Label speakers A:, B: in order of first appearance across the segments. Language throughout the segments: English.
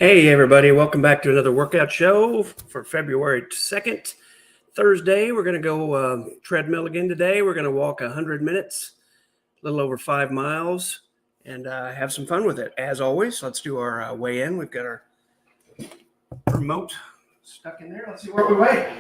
A: Hey, everybody, welcome back to another workout show for February 2nd, Thursday. We're going to go treadmill again today. We're going to walk 100 minutes, a little over 5 miles, and have some fun with it. As always, let's do our weigh-in. We've got our remote stuck in there. Let's see where we weigh.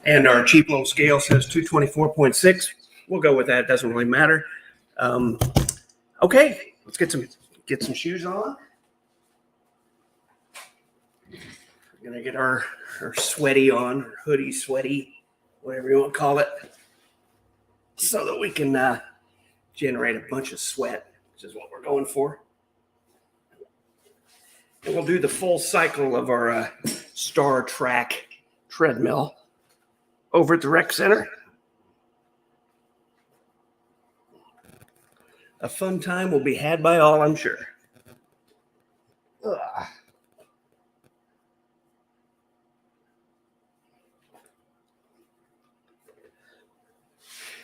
A: And our cheap little scale says 224.6. We'll go with that. It doesn't really matter. Okay, let's get some shoes on. We're gonna get our sweaty on, or hoodie sweaty, whatever you want to call it, so that we can generate a bunch of sweat, which is what we're going for. And we'll do the full cycle of our Star Track treadmill over at the rec center. A fun time will be had by all, I'm sure. Ugh.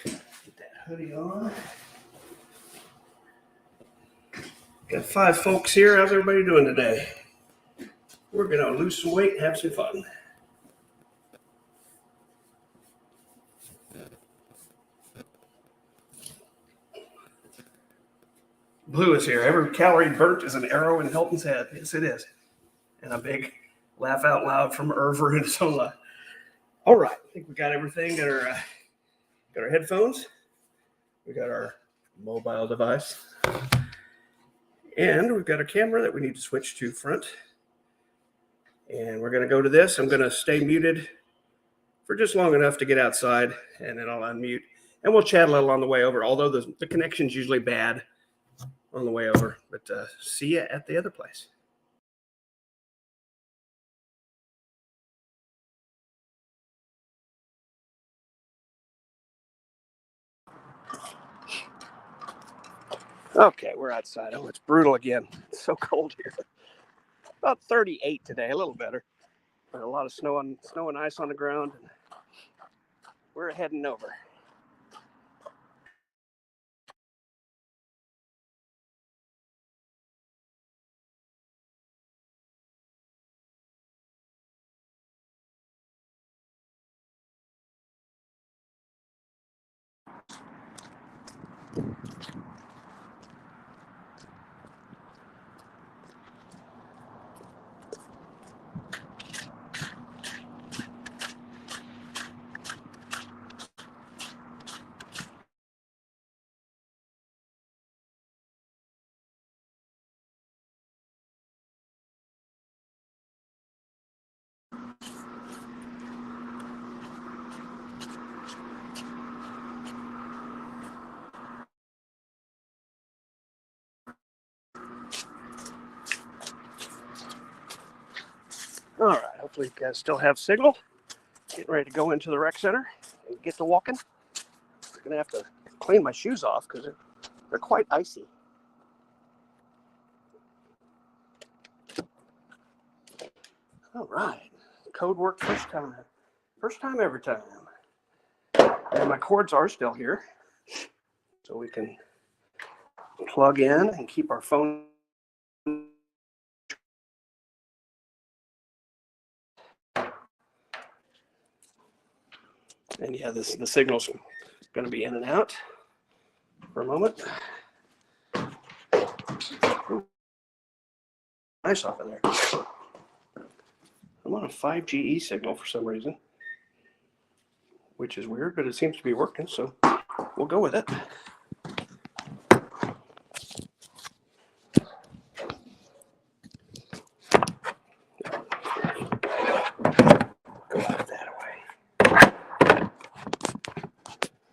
A: Get that hoodie on. Got 5 folks here. How's everybody doing today? We're going to lose some weight and have some fun. Blue is here. Every calorie burnt is an arrow in Hilton's head. Yes, it is. And a big laugh out loud from Irver and Sola. All right. I think we got everything. Got our headphones. We got our mobile device. And we've got a camera that we need to switch to front. And we're going to go to this. I'm going to stay muted for just long enough to get outside, and then I'll unmute. And we'll chat a little on the way over, although the connection's usually bad on the way over. But see you at the other place. Okay, we're outside. Oh, it's brutal again. It's so cold here. About 38 today, a little better. But a lot of snow and ice on the ground. And we're heading over. All right, hopefully you guys still have signal. Getting ready to go into the rec center and get to walking. I'm going to have to clean my shoes off because they're quite icy. All right, code work first time every time. And my cords are still here, so we can plug in and keep our phone. And yeah, the signal's going to be in and out for a moment. Ooh, nice off of there. I'm on a 5G signal for some reason, which is weird, but it seems to be working, so we'll go with it.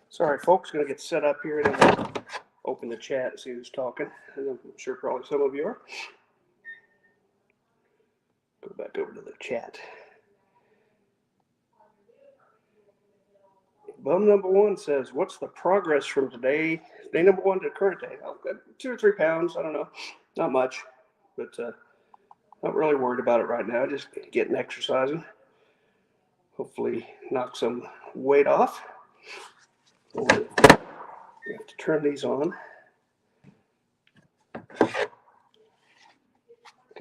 A: Sorry, folks, going to get set up here and then open the chat and see who's talking. And I'm sure probably some of you are. Go back over to the chat. Bum number 1 says, what's the progress from today? Day number 1 to current day. Oh, 2 or 3 pounds. I don't know. Not much, but not really worried about it right now. Just getting exercising. Hopefully knock some weight off. We have to turn these on.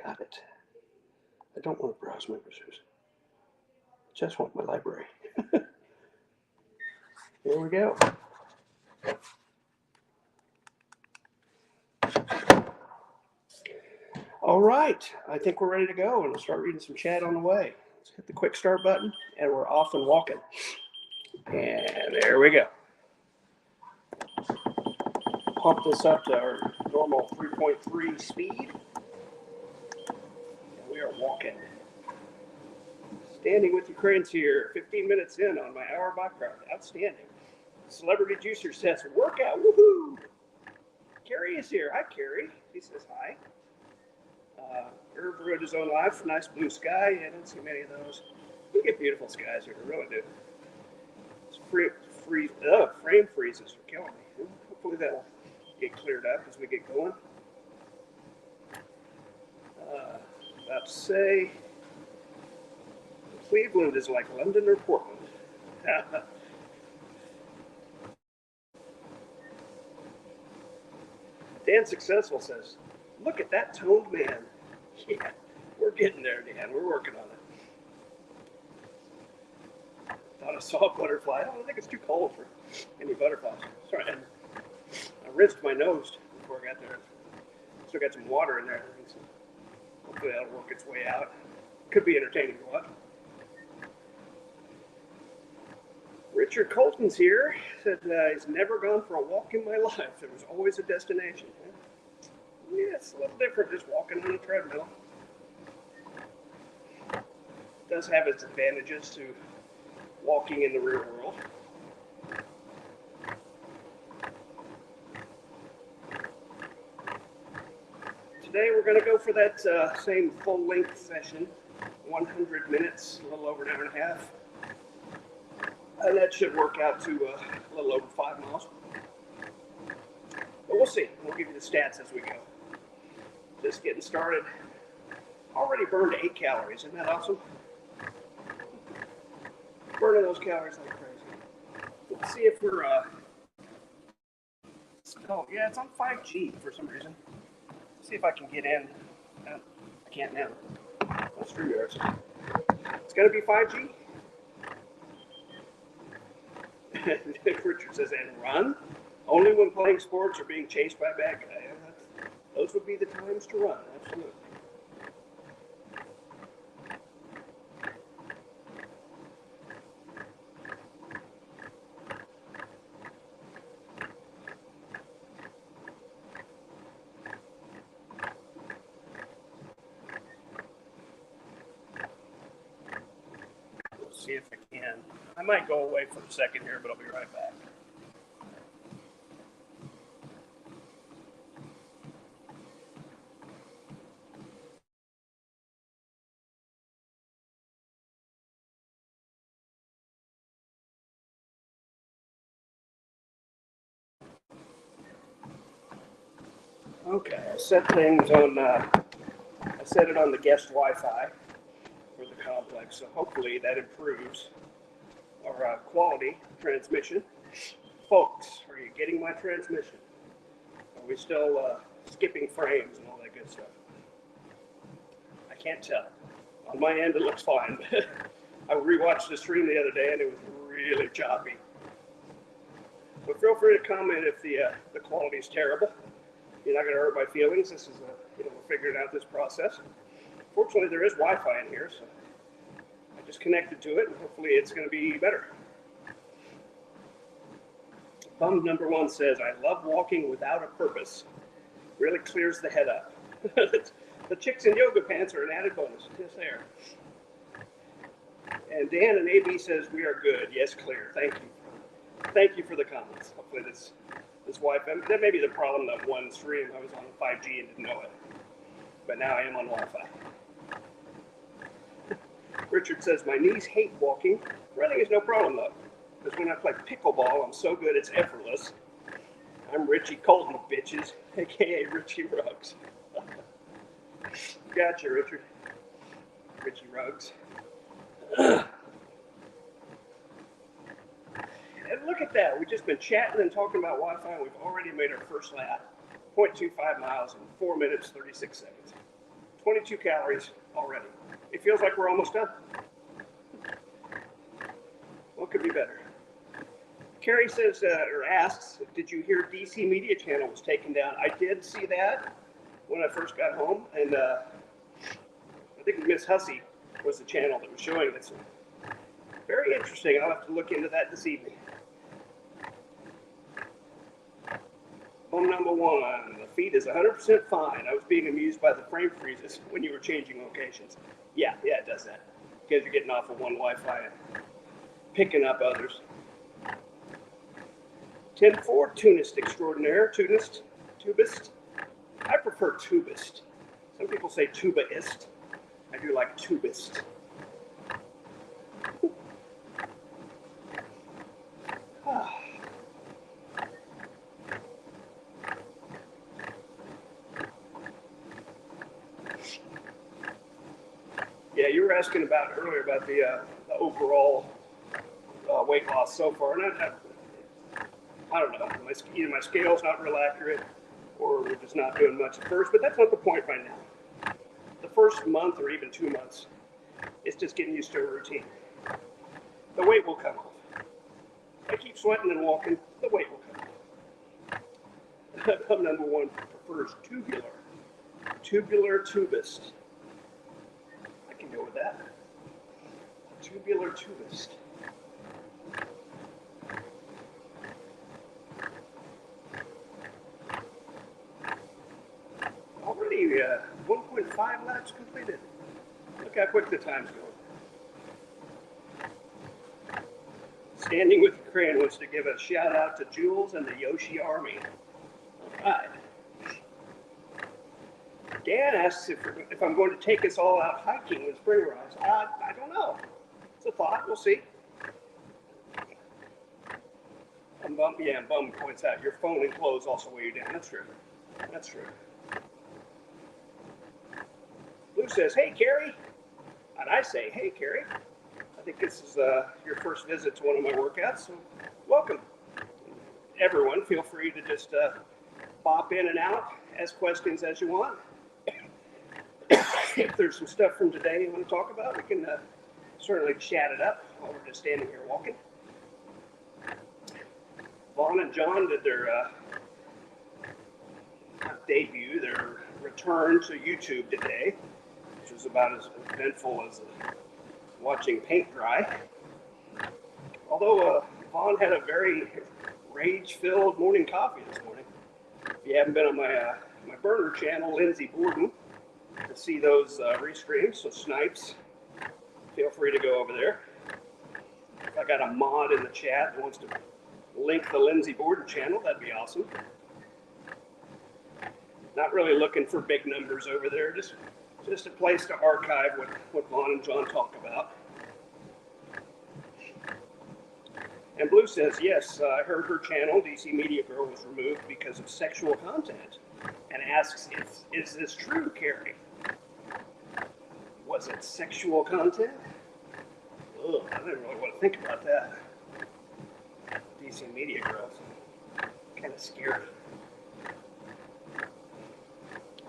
A: Got it. I don't want to browse memberships. I just want my library. Here we go. All right, I think we're ready to go, and we'll start reading some chat on the way. Let's hit the quick start button, and we're off and walking. And there we go. Pump this up to our normal 3.3 speed, and we are walking. Standing with Ukraine's here, 15 minutes in on my hour bike ride. Outstanding. Celebrity Juicer says, workout, woohoo! Carrie is here. Hi, Carrie. He says hi. Herb wrote his own life. Nice blue sky. I don't see many of those. We get beautiful skies here. We really do. It's frame freezes are killing me. Hopefully that'll get cleared up as we get going. About to say, Cleveland is like London or Portland. Dan Successful says, look at that toned man. Yeah, we're getting there, Dan. We're working on it. Thought I saw a butterfly. I don't think it's too cold for any butterflies. Sorry, and I rinsed my nose before I got there. Still got some water in there. So hopefully that'll work its way out. Could be entertaining to watch. Richard Colton's here. Said he's never gone for a walk in my life. There was always a destination. Yeah, it's a little different just walking on a treadmill. It does have its advantages to walking in the real world. Today we're going to go for that same full-length session, 100 minutes, a little over an hour and a half. And that should work out to a little over 5 miles. But we'll see. We'll give you the stats as we go. Just getting started. Already burned 8 calories. Isn't that awesome? Burning those calories like crazy. Let's see if we're... oh, yeah, it's on 5G for some reason. Let's see if I can get in. I can't now. That's StreamYard. It's going to be 5G. Richard says, and run? Only when playing sports or being chased by a bad guy. Those would be the times to run, absolutely. Let's see if I can. I might go away for a second here, but I'll be right back. Okay, I set things on, I set it on the guest Wi-Fi for the complex, so hopefully that improves our quality transmission. Folks, are you getting my transmission? Are we still skipping frames and all that good stuff? I can't tell. On my end, it looks fine. I rewatched the stream the other day and it was really choppy. So feel free to comment if the quality is terrible. You're not going to hurt my feelings. This is we're figuring out this process. Fortunately, there is Wi-Fi in here, so I just connected to it, and hopefully it's going to be better. Bum number 1 says, I love walking without a purpose. Really clears the head up. The chicks in yoga pants are an added bonus. Just there. And Dan and AB says, we are good. Yes, clear. Thank you. Thank you for the comments. Hopefully this Wi-Fi, that may be the problem that one stream I was on 5G and didn't know it. But now I am on Wi-Fi. Richard says, my knees hate walking. Running is no problem though. Because when I play pickleball, I'm so good it's effortless. I'm Richie Colton, bitches. AKA Richie Ruggs. Gotcha, Richard. Richie Ruggs. at that. We've just been chatting and talking about Wi-Fi, and we've already made our first lap. 0.25 miles in 4 minutes, 36 seconds. 22 calories already. It feels like we're almost done. What could be better? Carrie says, or asks, did you hear DC Media Channel was taken down? I did see that when I first got home, and I think Miss Hussey was the channel that was showing this. Very interesting. I'll have to look into that this evening. Home number one, the feed is 100% fine. I was being amused by the frame freezes when you were changing locations. Yeah, it does that. Because you're getting off of one Wi-Fi and picking up others. 10-4, tunist extraordinaire, tubist. I prefer tubist. Some people say tubaist. I do like tubist. Yeah, you were asking about earlier about the overall weight loss so far, and I don't know. Either my scale's not real accurate, or we're just not doing much at first. But that's not the point right now. The first month or even 2 months, it's just getting used to a routine. The weight will come off. If I keep sweating and walking, the weight will come off. Pub number one prefers tubular tubist. I can go with that. Tubular tubist. Already 1.5 laps completed. Look how quick the time's going. Standing with Ukraine wants to give a shout out to Jules and the Yoshi Army. All right. Dan asks if I'm going to take us all out hiking when spring arrives. I don't know. It's a thought. We'll see. And Bum points out your phone and clothes also weigh you down. That's true. That's true. Blue says, hey, Carrie. And I say, hey, Carrie. I think this is your first visit to one of my workouts, so welcome. Everyone, feel free to just pop in and out, ask questions as you want. If there's some stuff from today you want to talk about, we can certainly chat it up while we're just standing here walking. Vaughn and John did their debut, their return to YouTube today, which was about as eventful as watching paint dry. Although Vaughn had a very rage-filled morning coffee this morning. If you haven't been on my burner channel, Lindsay Borden, to see those restreams, so Snipes, feel free to go over there. If I got a mod in the chat that wants to link the Lindsay Borden channel, that'd be awesome. Not really looking for big numbers over there, just a place to archive what Vaughn and John talk about. And Blue says, yes, I heard her channel, DC Media Girl, was removed because of sexual content. And asks, is this true, Carrie? Was it sexual content? Ugh, I didn't really want to think about that. DC Media Girls. Kind of scary.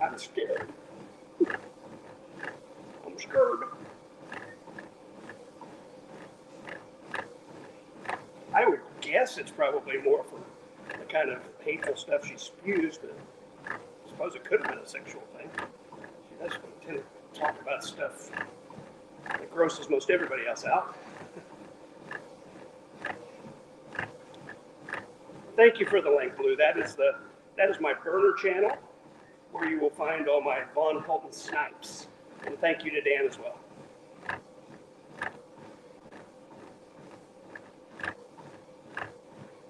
A: I'm scared. I'm scared. I would guess it's probably more for the kind of hateful stuff she spews, but I suppose it could have been a sexual thing. She does tend to talk about stuff that grosses most everybody else out. Thank you for the link, Blue. That is my burner channel, where you will find all my Von Holton snipes. And thank you to Dan as well.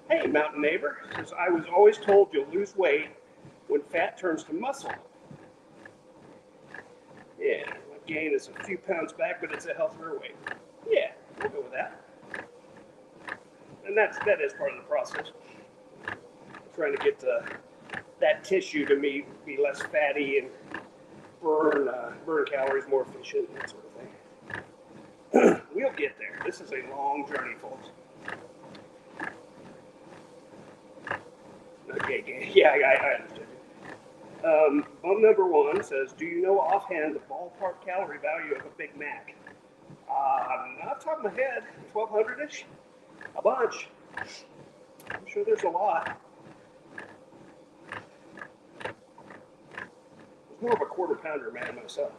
A: Hey, Mountain Neighbor says, I was always told you'll lose weight when fat turns to muscle. Yeah, my gain is a few pounds back, but it's a healthier weight. Yeah, we'll go with that. And that is part of the process. Trying to get that tissue to be less fatty and burn calories more efficient and that sort of thing. We'll get there. This is a long journey, folks. Okay, yeah, I understood. Bum number one says, do you know offhand the ballpark calorie value of a Big Mac? Not off the top of my head, 1,200-ish? A bunch. I'm sure there's a lot. I'm more of a quarter pounder man myself.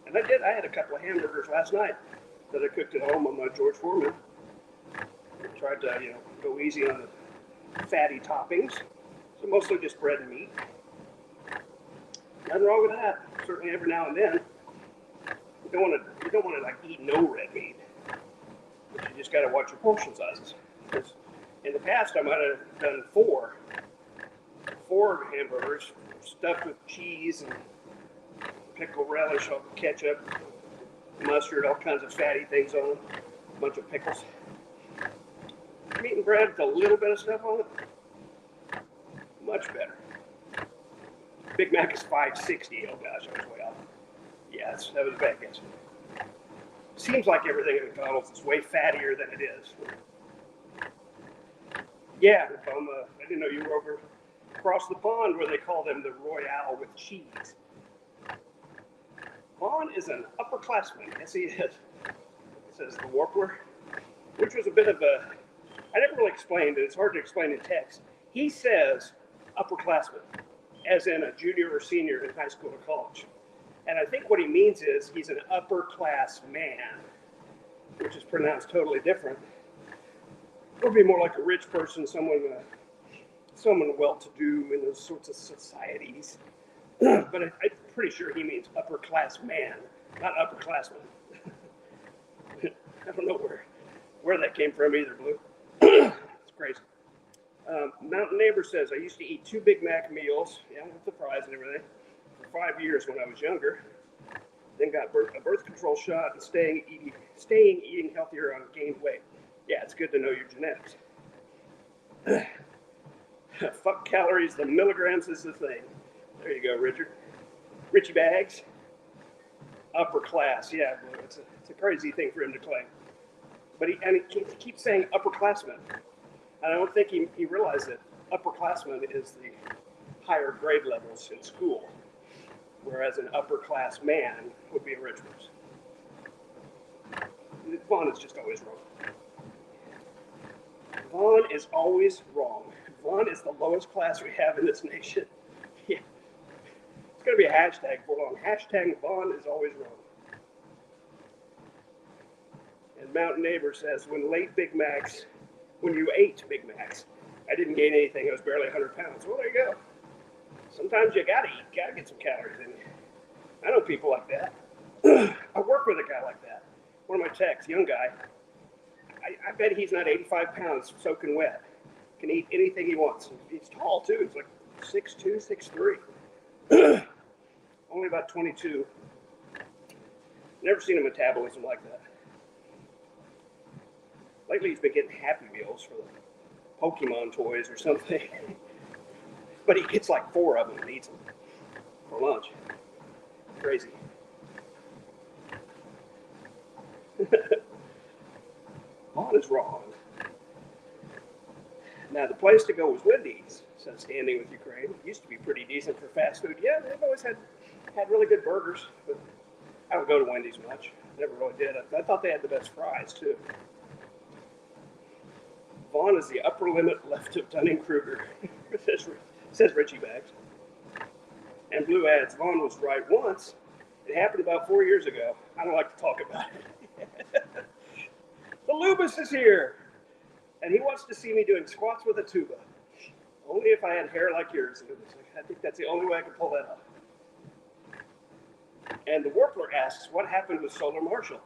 A: And I had a couple of hamburgers last night that I cooked at home on my George Foreman. I tried to, go easy on the fatty toppings. So mostly just bread and meat. Nothing wrong with that. Certainly every now and then. You don't want to like eat no red meat. But you just got to watch your portion sizes. Because in the past I might have done four hamburgers stuffed with cheese and pickle relish, ketchup, mustard, all kinds of fatty things on it, a bunch of pickles. Meat and bread with a little bit of stuff on it, much better. Big Mac is $5.60. Oh gosh, I was way off. Yeah, that was a bad guess. Seems like everything at McDonald's is way fattier than it is. Yeah, I didn't know you were over across the pond where they call them the Royale with cheese. Vaughn is an upperclassman. Yes, he is. Says the Warbler, which was a bit of a, I never really explained it. It's hard to explain in text. He says upperclassman, as in a junior or senior in high school or college. And I think what he means is he's an upper class man, which is pronounced totally different. It would be more like a rich person, someone well-to-do in those sorts of societies. But I'm pretty sure he means upper class man, not upperclassman. I don't know where that came from either, Blue. It's crazy. Mountain Neighbor says, I used to eat 2 Big Mac meals, with the fries and everything, for 5 years when I was younger. Then got a birth control shot and staying eating healthier on gained weight. Yeah, it's good to know your genetics. Fuck calories, the milligrams is the thing. There you go, Richard. Richie Bags. Upper class, yeah, it's a crazy thing for him to claim. But he keeps saying upperclassmen. And I don't think he realized that upperclassman is the higher grade levels in school, whereas an upper class man would be a rich person. Vaughn is just always wrong. Vaughn is always wrong. Vaughn is the lowest class we have in this nation. Yeah. It's going to be a hashtag for long. Hashtag Vaughn is always wrong. And Mountain Neighbor says, when you ate Big Macs, I didn't gain anything. I was barely 100 pounds. Well, there you go. Sometimes you got to eat. Got to get some calories in you. I know people like that. I work with a guy like that. One of my techs, young guy. I bet he's not 85 pounds soaking wet. Can eat anything he wants. He's tall, too. He's like 6'2", 6'3". Only about 22. Never seen a metabolism like that. Lately, he's been getting Happy Meals for the Pokemon toys or something. But he gets like 4 of them and eats them for lunch. Crazy. Vaughn is wrong. Now, the place to go was Wendy's, says Standing with Ukraine. It used to be pretty decent for fast food. Yeah, they've always had really good burgers, but I don't go to Wendy's much. Never really did. I thought they had the best fries, too. Vaughn is the upper limit left of Dunning-Kruger, says Richie Bags. And Blue adds, Vaughn was right once. It happened about 4 years ago. I don't like to talk about it. The Lubus is here, and he wants to see me doing squats with a tuba. Only if I had hair like yours, Lubus. I think that's the only way I can pull that off. And the Warbler asks, what happened with Solar Marshall?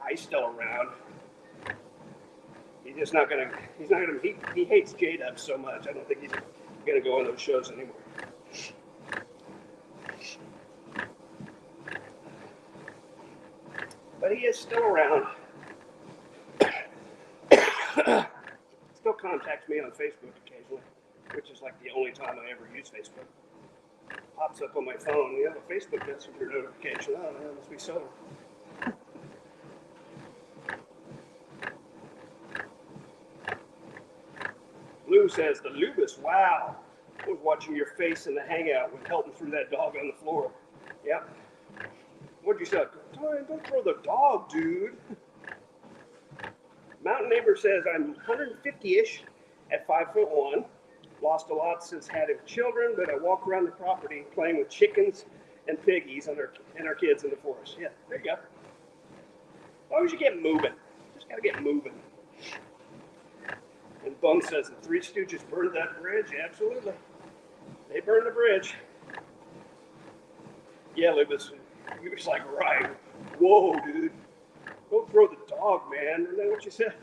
A: He's still around. He hates J-Dub so much. I don't think he's going to go on those shows anymore. But he is still around. Still contacts me on Facebook occasionally, which is like the only time I ever use Facebook. Pops up on my phone, you have a Facebook Messenger notification. Oh, man, must be so. says, the Lubus, wow. I was watching your face in the hangout when helping through that dog on the floor. Yep. What'd you say? Don't throw the dog, dude. Mountain Neighbor says, I'm 150-ish at 5'1". Lost a lot since having children, but I walk around the property playing with chickens and piggies and our kids in the forest. Yeah, there you go. As long as you get moving. Just got to get moving. And Bum says the Three Stooges burned that bridge. Absolutely. They burned the bridge. Yeah, Lubus, he was like, right. Whoa, dude. Don't throw the dog, man. Isn't that what you said?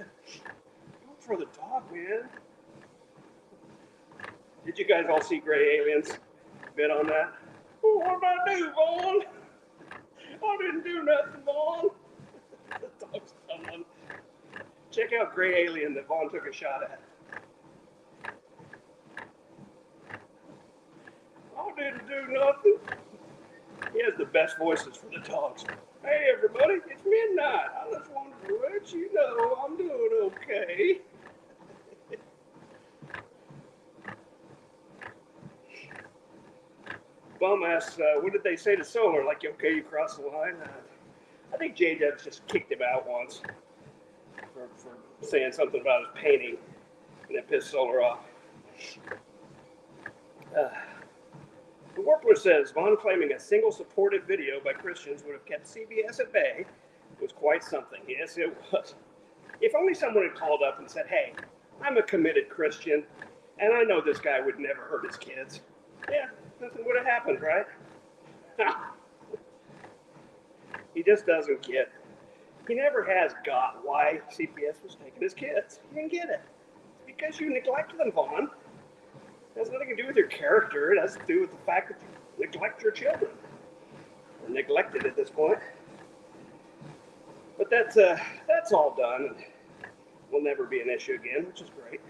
A: Don't throw the dog, man. Did you guys all see Gray Aliens? Bit on that? Oh, what did I do, Vaughn? I didn't do nothing, Vaughn. The dog's tumbling. Check out Gray Alien that Vaughn took a shot at. I didn't do nothing. He has the best voices for the dogs. Hey, everybody, it's midnight. I just wanted to let you know I'm doing okay. Bum asks, what did they say to Solar? Like, okay, you crossed the line? I think J-Dubs just kicked him out once for saying something about his painting, and it pissed Solar off. The Warpler says, Vaughn claiming a single supported video by Christians would have kept CBS at bay was quite something. Yes, it was. If only someone had called up and said, hey, I'm a committed Christian, and I know this guy would never hurt his kids. Yeah, nothing would have happened, right? He just doesn't get. He never has got why CPS was taking his kids. He didn't get it. It's because you neglected them, Vaughn. It has nothing to do with your character. It has to do with the fact that you neglect your children. Or neglected at this point. But that's all done, and will never be an issue again, which is great.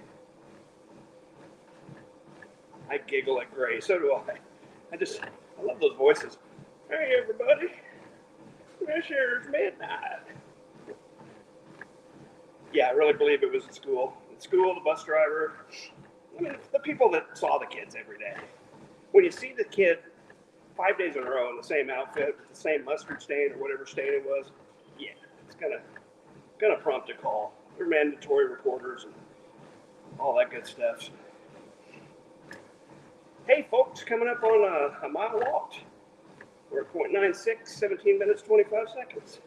A: I giggle at Gray, so do I. I love those voices. Hey, everybody. This here's midnight. Yeah, I really believe it was at school. At school, the bus driver, I mean, the people that saw the kids every day. When you see the kid 5 days in a row in the same outfit, with the same mustard stain or whatever stain it was, yeah, it's gonna prompt a call. They're mandatory reporters and all that good stuff. Hey, folks, coming up on a mile walked. We're at 0.96, 17 minutes, 25 seconds.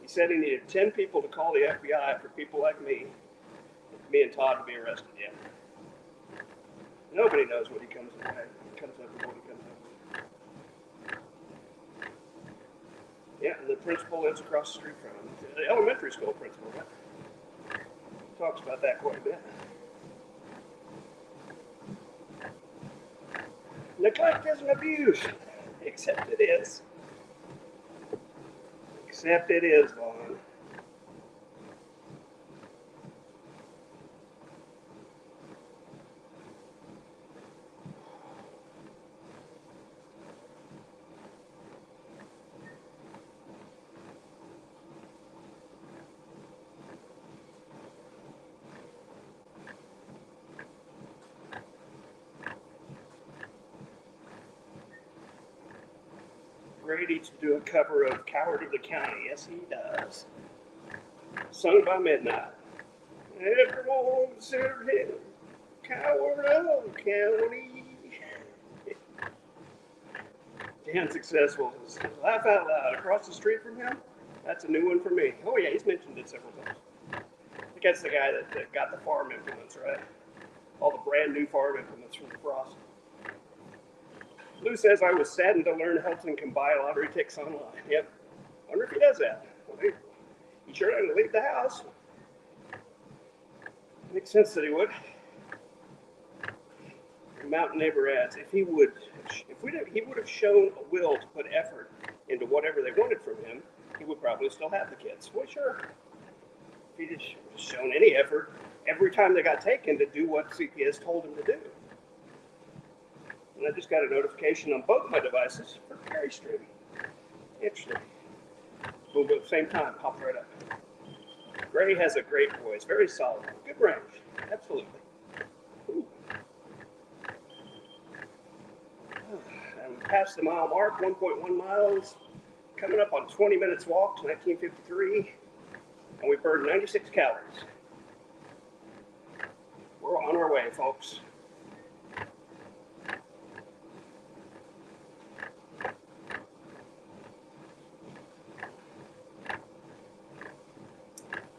A: He said he needed 10 people to call the FBI for people like me and Todd to be arrested yet. Nobody knows what he comes up with. Yeah, and the principal lives across the street from him. The elementary school principal, right? Talks about that quite a bit. Neglect isn't abuse, except it is. Except it is, Vaughn. Gray needs to do a cover of Coward of the County. Yes, he does. Sung by Midnight. Everyone considered him Coward of the County. Damn successful. Laugh out loud. Across the street from him? That's a new one for me. Oh, yeah, he's mentioned it several times. I think that's the guy that got the farm implements, right? All the brand new farm implements from the Frost. Lou says, I was saddened to learn Helton can buy lottery tickets online. Yep. Wonder if he does that. He sure doesn't leave the house. Makes sense that he would. Mountain Neighbor adds, he would have shown a will to put effort into whatever they wanted from him, he would probably still have the kids. Well, sure. If he'd just shown any effort every time they got taken to do what CPS told him to do. And I just got a notification on both my devices for carry stream. Interesting. Boom, boom, same time, popped right up. Gray has a great voice, very solid, good range, absolutely. Ooh. And past the mile mark, 1.1 miles, coming up on 20 minutes walk to 1953, and we burned 96 calories. We're on our way, folks.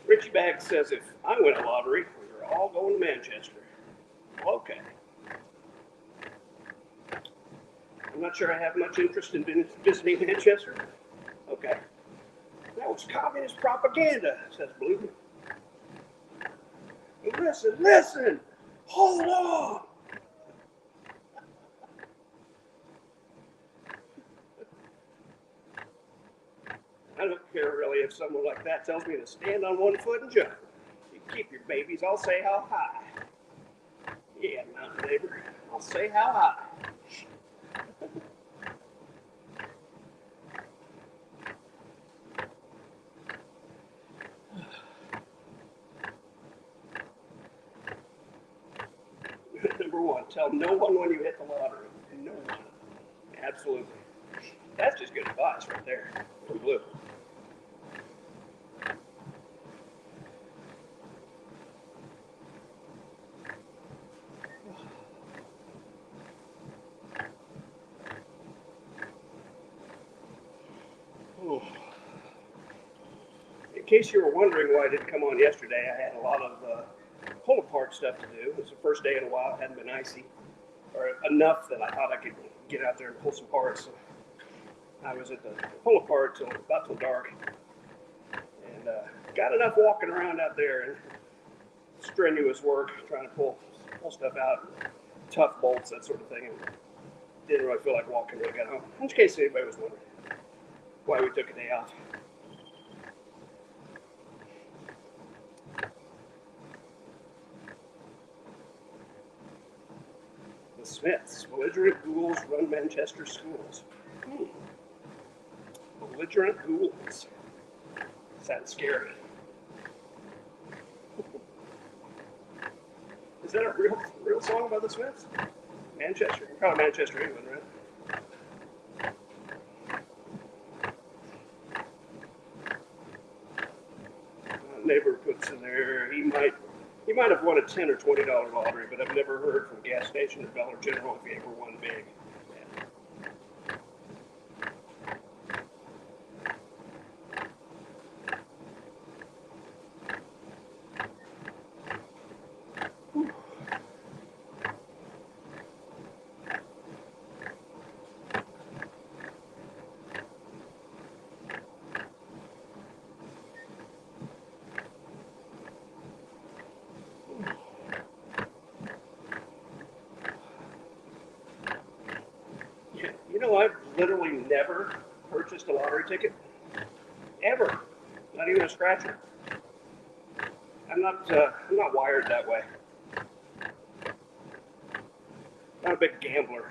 A: Richie Bag says if I win a lottery, we're all going to Manchester. Well, okay. I'm not sure I have much interest in visiting Manchester. Okay. That was communist propaganda, says Blue. Listen, hold on. I don't care really if someone like that tells me to stand on one foot and jump. You keep your babies, I'll say how high. Yeah, mountain neighbor, I'll say how high. Number one, tell no one when you hit the lottery. No one. Absolutely. That's just good advice right there from Blue. Oh. In case you were wondering why I didn't come on yesterday, I had a lot of pull-apart stuff to do. It was the first day in a while. It hadn't been icy, or enough that I thought I could get out there and pull some parts. So I was at the pull-apart till about till dark, and got enough walking around out there and strenuous work trying to pull stuff out, tough bolts, that sort of thing. And didn't really feel like walking when I got home. In case anybody was wondering why we took a day off. The Smiths, belligerent ghouls run Manchester schools. Belligerent ghouls. Sounds scary. Is that a real song by the Smiths? Manchester? You're probably Manchester, England, right? Neighbor puts in there, he might have won a $10 or $20 lottery, but I've never heard from gas station or Dollar General if he ever won big. I've literally never purchased a lottery ticket, ever, not even a scratcher. I'm not wired that way. Not a big gambler.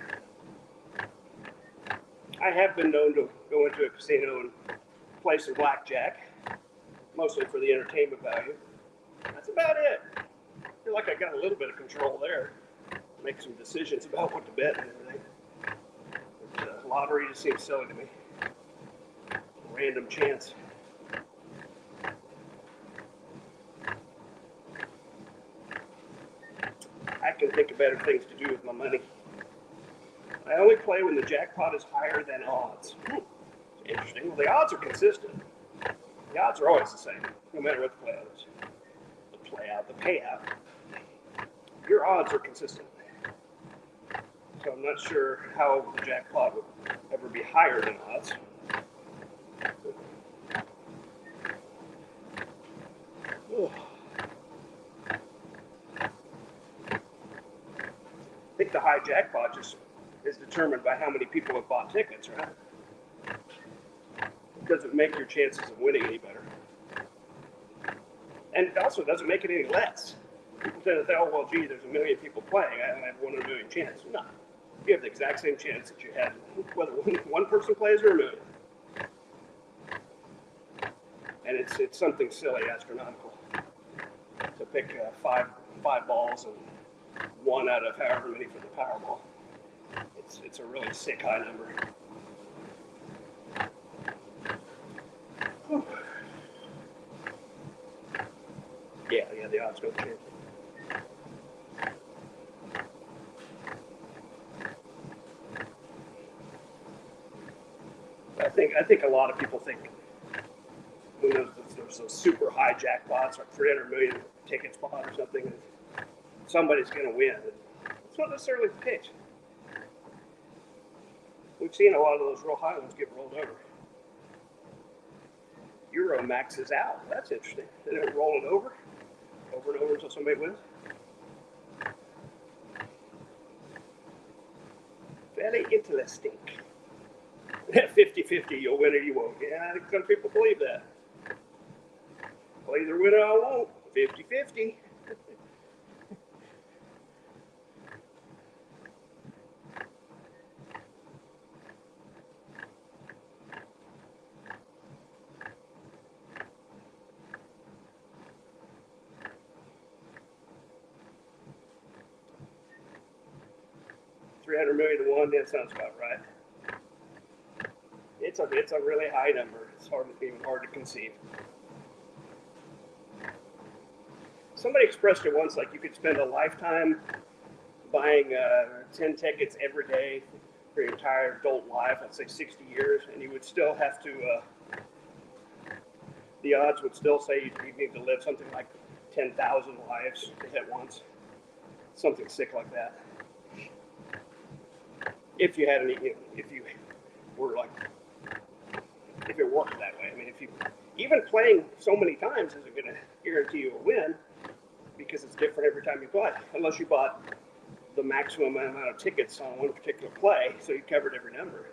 A: I have been known to go into a casino and play some blackjack, mostly for the entertainment value. That's about it. I feel like I got a little bit of control there. Make some decisions about what to bet and everything. But lottery just seems silly to me. Random chance. I can think of better things to do with my money. I only play when the jackpot is higher than odds. Interesting. Well, the odds are consistent. The odds are always the same, no matter what the playout is. The payout. Your odds are consistent. So I'm not sure how the jackpot would ever be higher than odds. I think the high jackpot just is determined by how many people have bought tickets, right? It doesn't make your chances of winning any better. And it also doesn't make it any less. People tend to say, oh, well, gee, there's a million people playing. I have 1 in a million chance. No. you have the exact same chance that you had whether one person plays or a million. And it's something silly, astronomical, to pick five balls and one out of however many for the Powerball. It's a really sick high number. Whew. Yeah, the odds don't change. I think a lot of people think when there's those super high jackpots, like 300 million tickets bought or something, somebody's going to win. It's not necessarily the case. We've seen a lot of those real high ones get rolled over. Euro maxes out. That's interesting. They don't roll it over and over until somebody wins. Very interesting. 50-50, you'll win or you won't. Yeah, I think some people believe that. I'll either win or I won't. 50-50. $300 million to one, that sounds about right. It's a really high number. It's even hard to conceive. Somebody expressed it once, like you could spend a lifetime buying 10 tickets every day for your entire adult life, let's say 60 years, and you would still have to, the odds would still say you need to live something like 10,000 lives to hit once. Something sick like that. If you had any, if you were like, if it worked that way. I mean, if you, even playing so many times isn't going to guarantee you a win because it's different every time you play, unless you bought the maximum amount of tickets on one particular play, so you covered every number.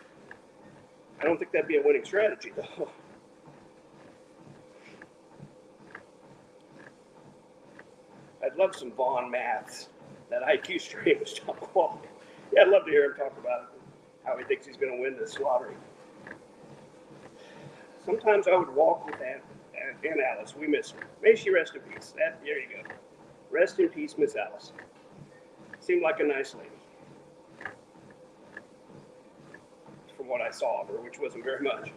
A: I don't think that'd be a winning strategy, though. I'd love some Vaughn maths. That IQ stream is top quality. Yeah, I'd love to hear him talk about it, how he thinks he's going to win this lottery. Sometimes I would walk with Aunt Alice. We miss her. May she rest in peace. There you go. Rest in peace, Miss Alice. Seemed like a nice lady. From what I saw of her, which wasn't very much.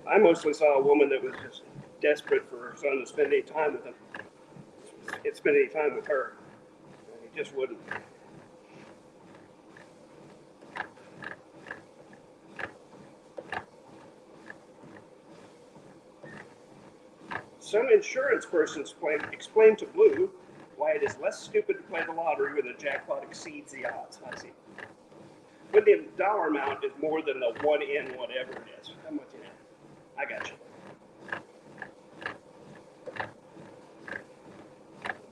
A: I mostly saw a woman that was just desperate for her son to spend any time with him. Spend any time with her. And he just wouldn't. Some insurance person explained to Blue why it is less stupid to play the lottery when the jackpot exceeds the odds. I see. When the dollar amount is more than the 1 in whatever it is. How much in it? I got you.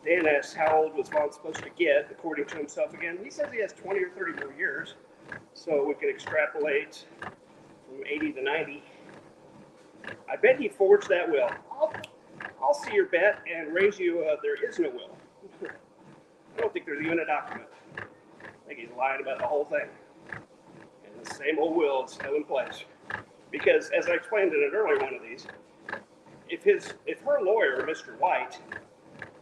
A: Dan asks how old was Vaughn supposed to get, according to himself again. He says he has 20 or 30 more years, so we can extrapolate from 80 to 90. I bet he forged that will. I'll see your bet and raise you there is no will. I don't think there's even a document. I think he's lying about the whole thing. And the same old will is still in place. Because, as I explained in an earlier one of these, if her lawyer, Mr. White,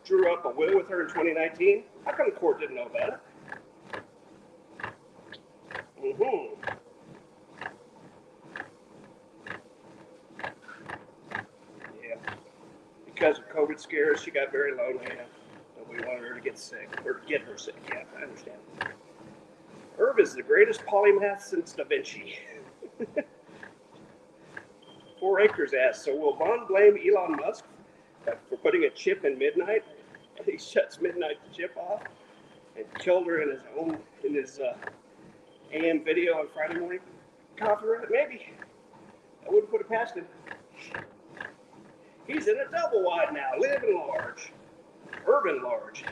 A: drew up a will with her in 2019, how come the court didn't know about it? Yeah. Because of COVID scares, she got very lonely. Nobody wanted her to get sick, or to get her sick. Yeah, I understand. Herb is the greatest polymath since Da Vinci. 4 Acres asks, so will Vaughn blame Elon Musk for putting a chip in Midnight? And he shuts Midnight the chip off and killed her in his AM video on Friday morning. Copyright? Maybe. I wouldn't put it past him. He's in a double wide now, living large. Urban large.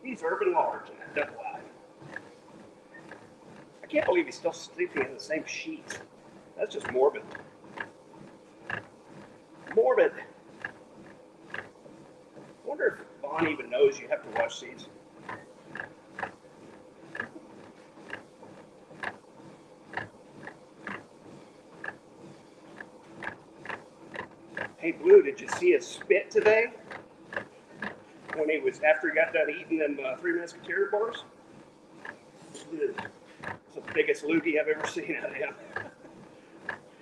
A: He's urban large in a double wide. I can't believe he's still sleeping in the same sheets. That's just morbid. Morbid. I wonder if Vaughn even knows you have to wash seats. Hey, Blue, did you see his spit today? When he was, after he got done eating them Three Musketeer bars? It's the biggest loogie I've ever seen out of him.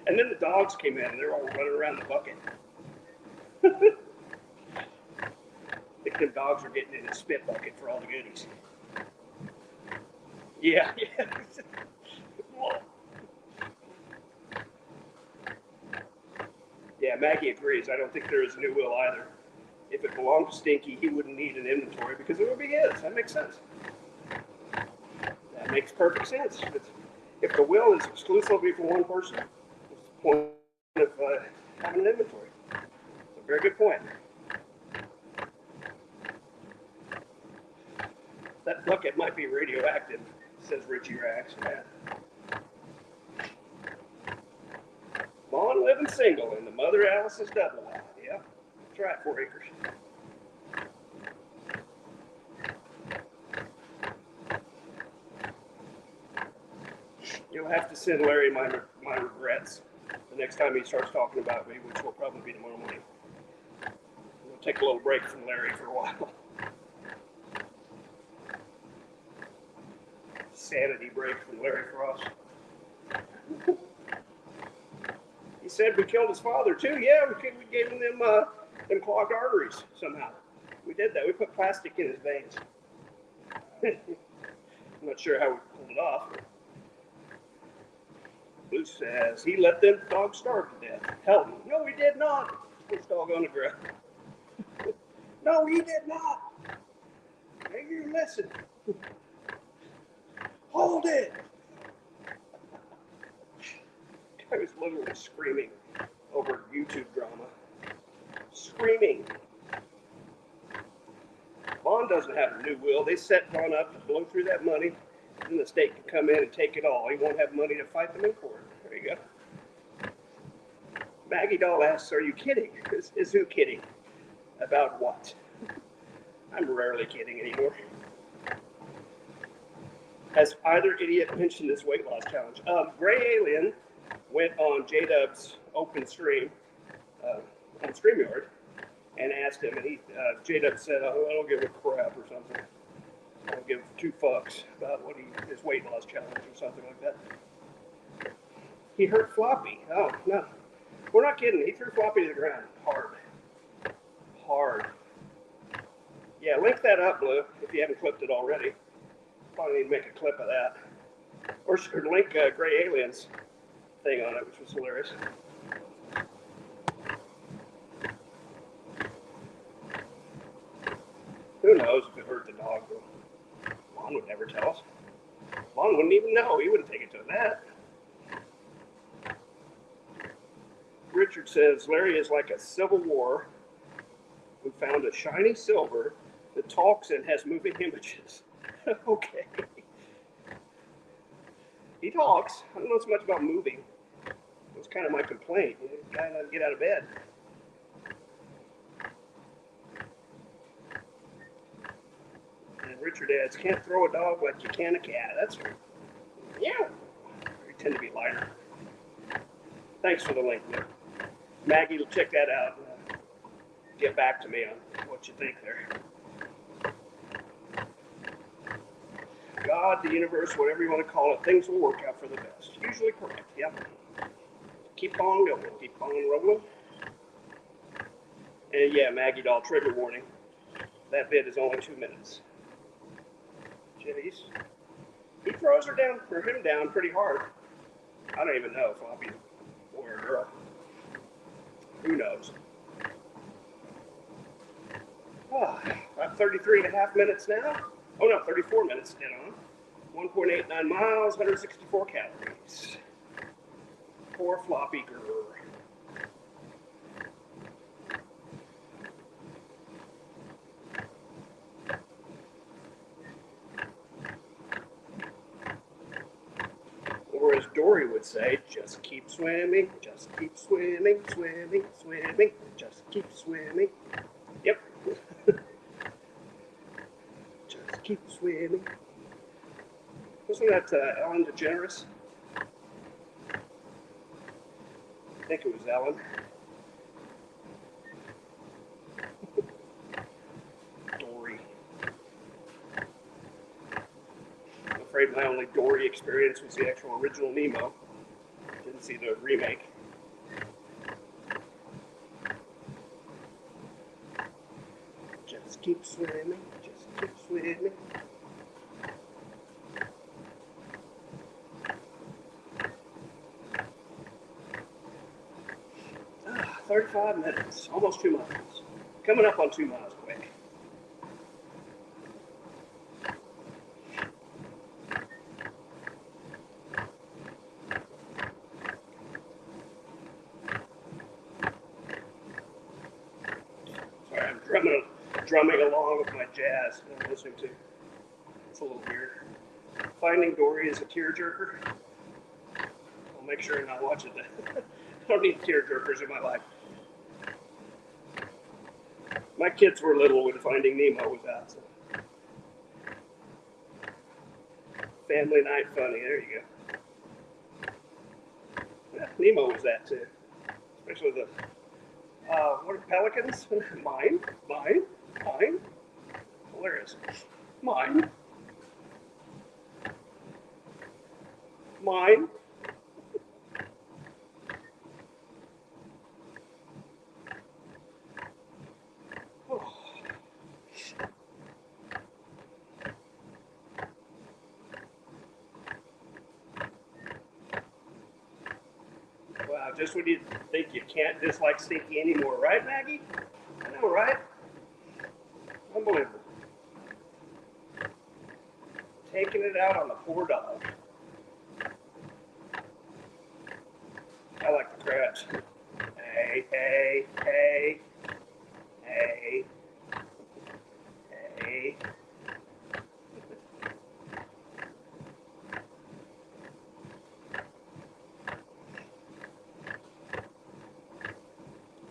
A: And then the dogs came in and they're all running around the bucket. I think them dogs are getting in his spit bucket for all the goodies. Yeah, yeah. Yeah, Maggie agrees. I don't think there is a new will either. If it belonged to Stinky, he wouldn't need an inventory because it would be his. That makes sense. That makes perfect sense. If the will is exclusively for one person, what's the point of having an inventory? It's a very good point. That bucket might be radioactive, says Richie Rags. Yeah. Vaughn living single in the Mother Alice's double lot. Yeah, that's right, 4 acres. You'll have to send Larry my regrets the next time he starts talking about me, which will probably be tomorrow morning. We'll take a little break from Larry for a while. Sanity break from Larry Frost. He said we killed his father too. Yeah, we gave him them clogged arteries somehow. We did that. We put plastic in his veins. I'm not sure how we pulled it off. Blue says he let them dogs starve to death. Help me. No, he did not. This dog on the ground. No, he did not. Maybe you listen. Hold it. I was literally screaming over YouTube drama. Screaming. Vaughn doesn't have a new will. They set Vaughn up to blow through that money. Then the state can come in and take it all. He won't have money to fight them in court. There you go. Maggie Doll asks, are you kidding? Is who kidding? About what? I'm rarely kidding anymore. Has either idiot mentioned this weight loss challenge? Gray Alien went on J-Dub's open stream on StreamYard and asked him, and J-Dub said, oh, I don't give a crap or something. I don't give 2 fucks about what his weight loss challenge or something like that. He hurt Floppy. Oh, no. We're not kidding. He threw Floppy to the ground. Hard. Hard. Yeah, link that up, Blue, if you haven't clipped it already. Probably need to make a clip of that. Or link Gray Alien's thing on it, which was hilarious. Who knows if it hurt the dog, though. Vaughn would never tell us. Vaughn wouldn't even know. He wouldn't take it to that. Richard says, Larry is like a Civil War who found a shiny silver that talks and has moving images. Okay. He talks. I don't know so much about moving. That's kind of my complaint. The guy doesn't get out of bed. And Richard adds, can't throw a dog like you can a cat. That's true. Yeah. They tend to be lighter. Thanks for the link, Nick. Maggie will check that out and get back to me on what you think there. God, the universe, whatever you want to call it, things will work out for the best. Usually correct, yep. Keep on going, keep on rolling. And yeah, Maggie Doll, trigger warning. That bit is only 2 minutes. Jeez. He throws her down, or him down pretty hard. I don't even know if I'll be a boy or girl. Who knows? Oh, about 33 and a half minutes now. Oh no, 34 minutes dead on. 1.89 miles, 164 calories. Poor floppy girl. Or as Dory would say, just keep swimming, just keep swimming, swimming, swimming, just keep swimming. Yep. Just keep swimming. Wasn't that Ellen DeGeneres? I think it was Ellen. afraid my only Dory experience was the actual original Nemo. Didn't see the remake. Just keep swimming, just keep swimming. 35 minutes, almost 2 miles. Coming up on 2 miles quick. Sorry, I'm drumming along with my jazz that I'm listening to. It's a little weird. Finding Dory is a tearjerker. I'll make sure I'm not watching that. I don't need tearjerkers in my life. My kids were little when Finding Nemo was out. So. Family night funny, there you go. Yeah, Nemo was that too. Especially the, what are pelicans? Mine. Hilarious. Mine. Wow, just when you think you can't dislike Stinky anymore, right, Maggie? I know, right? Unbelievable. Taking it out on the poor dog. I like the crabs. Hey.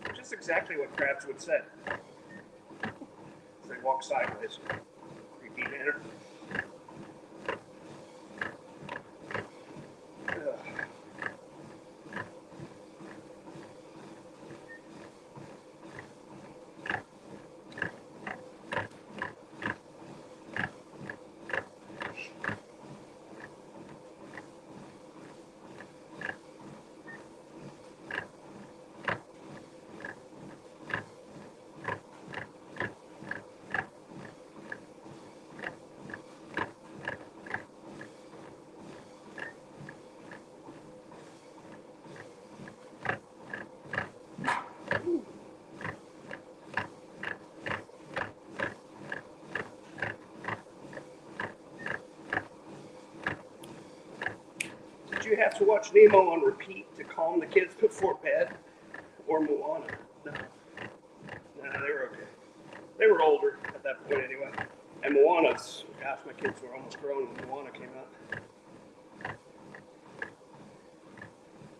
A: Which is exactly what crabs would say. As they walk sideways. Creepy manner. Did you have to watch Nemo on repeat to calm the kids before bed? Or Moana? No, they were okay. They were older at that point anyway. And Moana's, gosh, my kids were almost grown when Moana came out.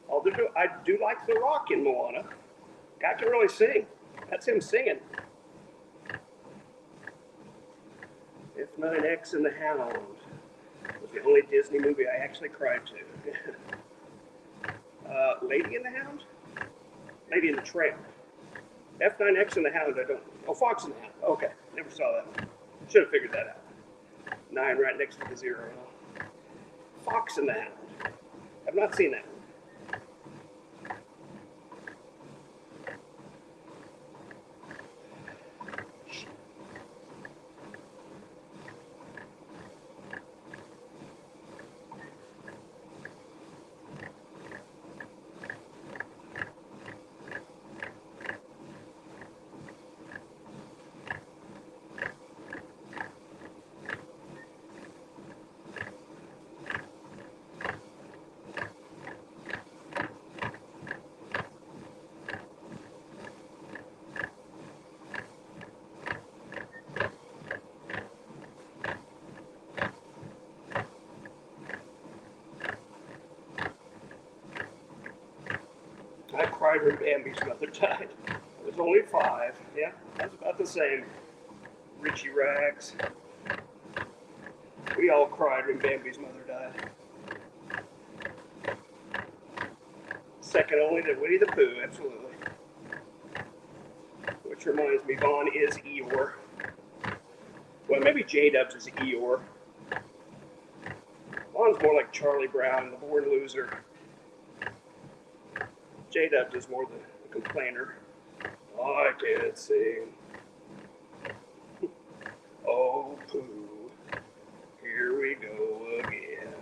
A: Although I do like The Rock in Moana. Guy can really sing. That's him singing. F9X and the Hound was the only Disney movie I actually cried to. Lady and the Hound? Lady and the Tramp. F9X and the Hound, I don't. Oh, Fox and the Hound. Okay, never saw that one. Should have figured that out. 9 right next to the 0. Fox and the Hound. I've not seen that one. I cried when Bambi's mother died. I was only 5. Yeah, that's about the same. Richie Rags. We all cried when Bambi's mother died. Second only to Winnie the Pooh, absolutely. Which reminds me, Vaughn is Eeyore. Well, maybe J-Dubs is Eeyore. Lon's more like Charlie Brown, the born loser. J-Dub is more the complainer. I can't sing. Oh, poo. Here we go again.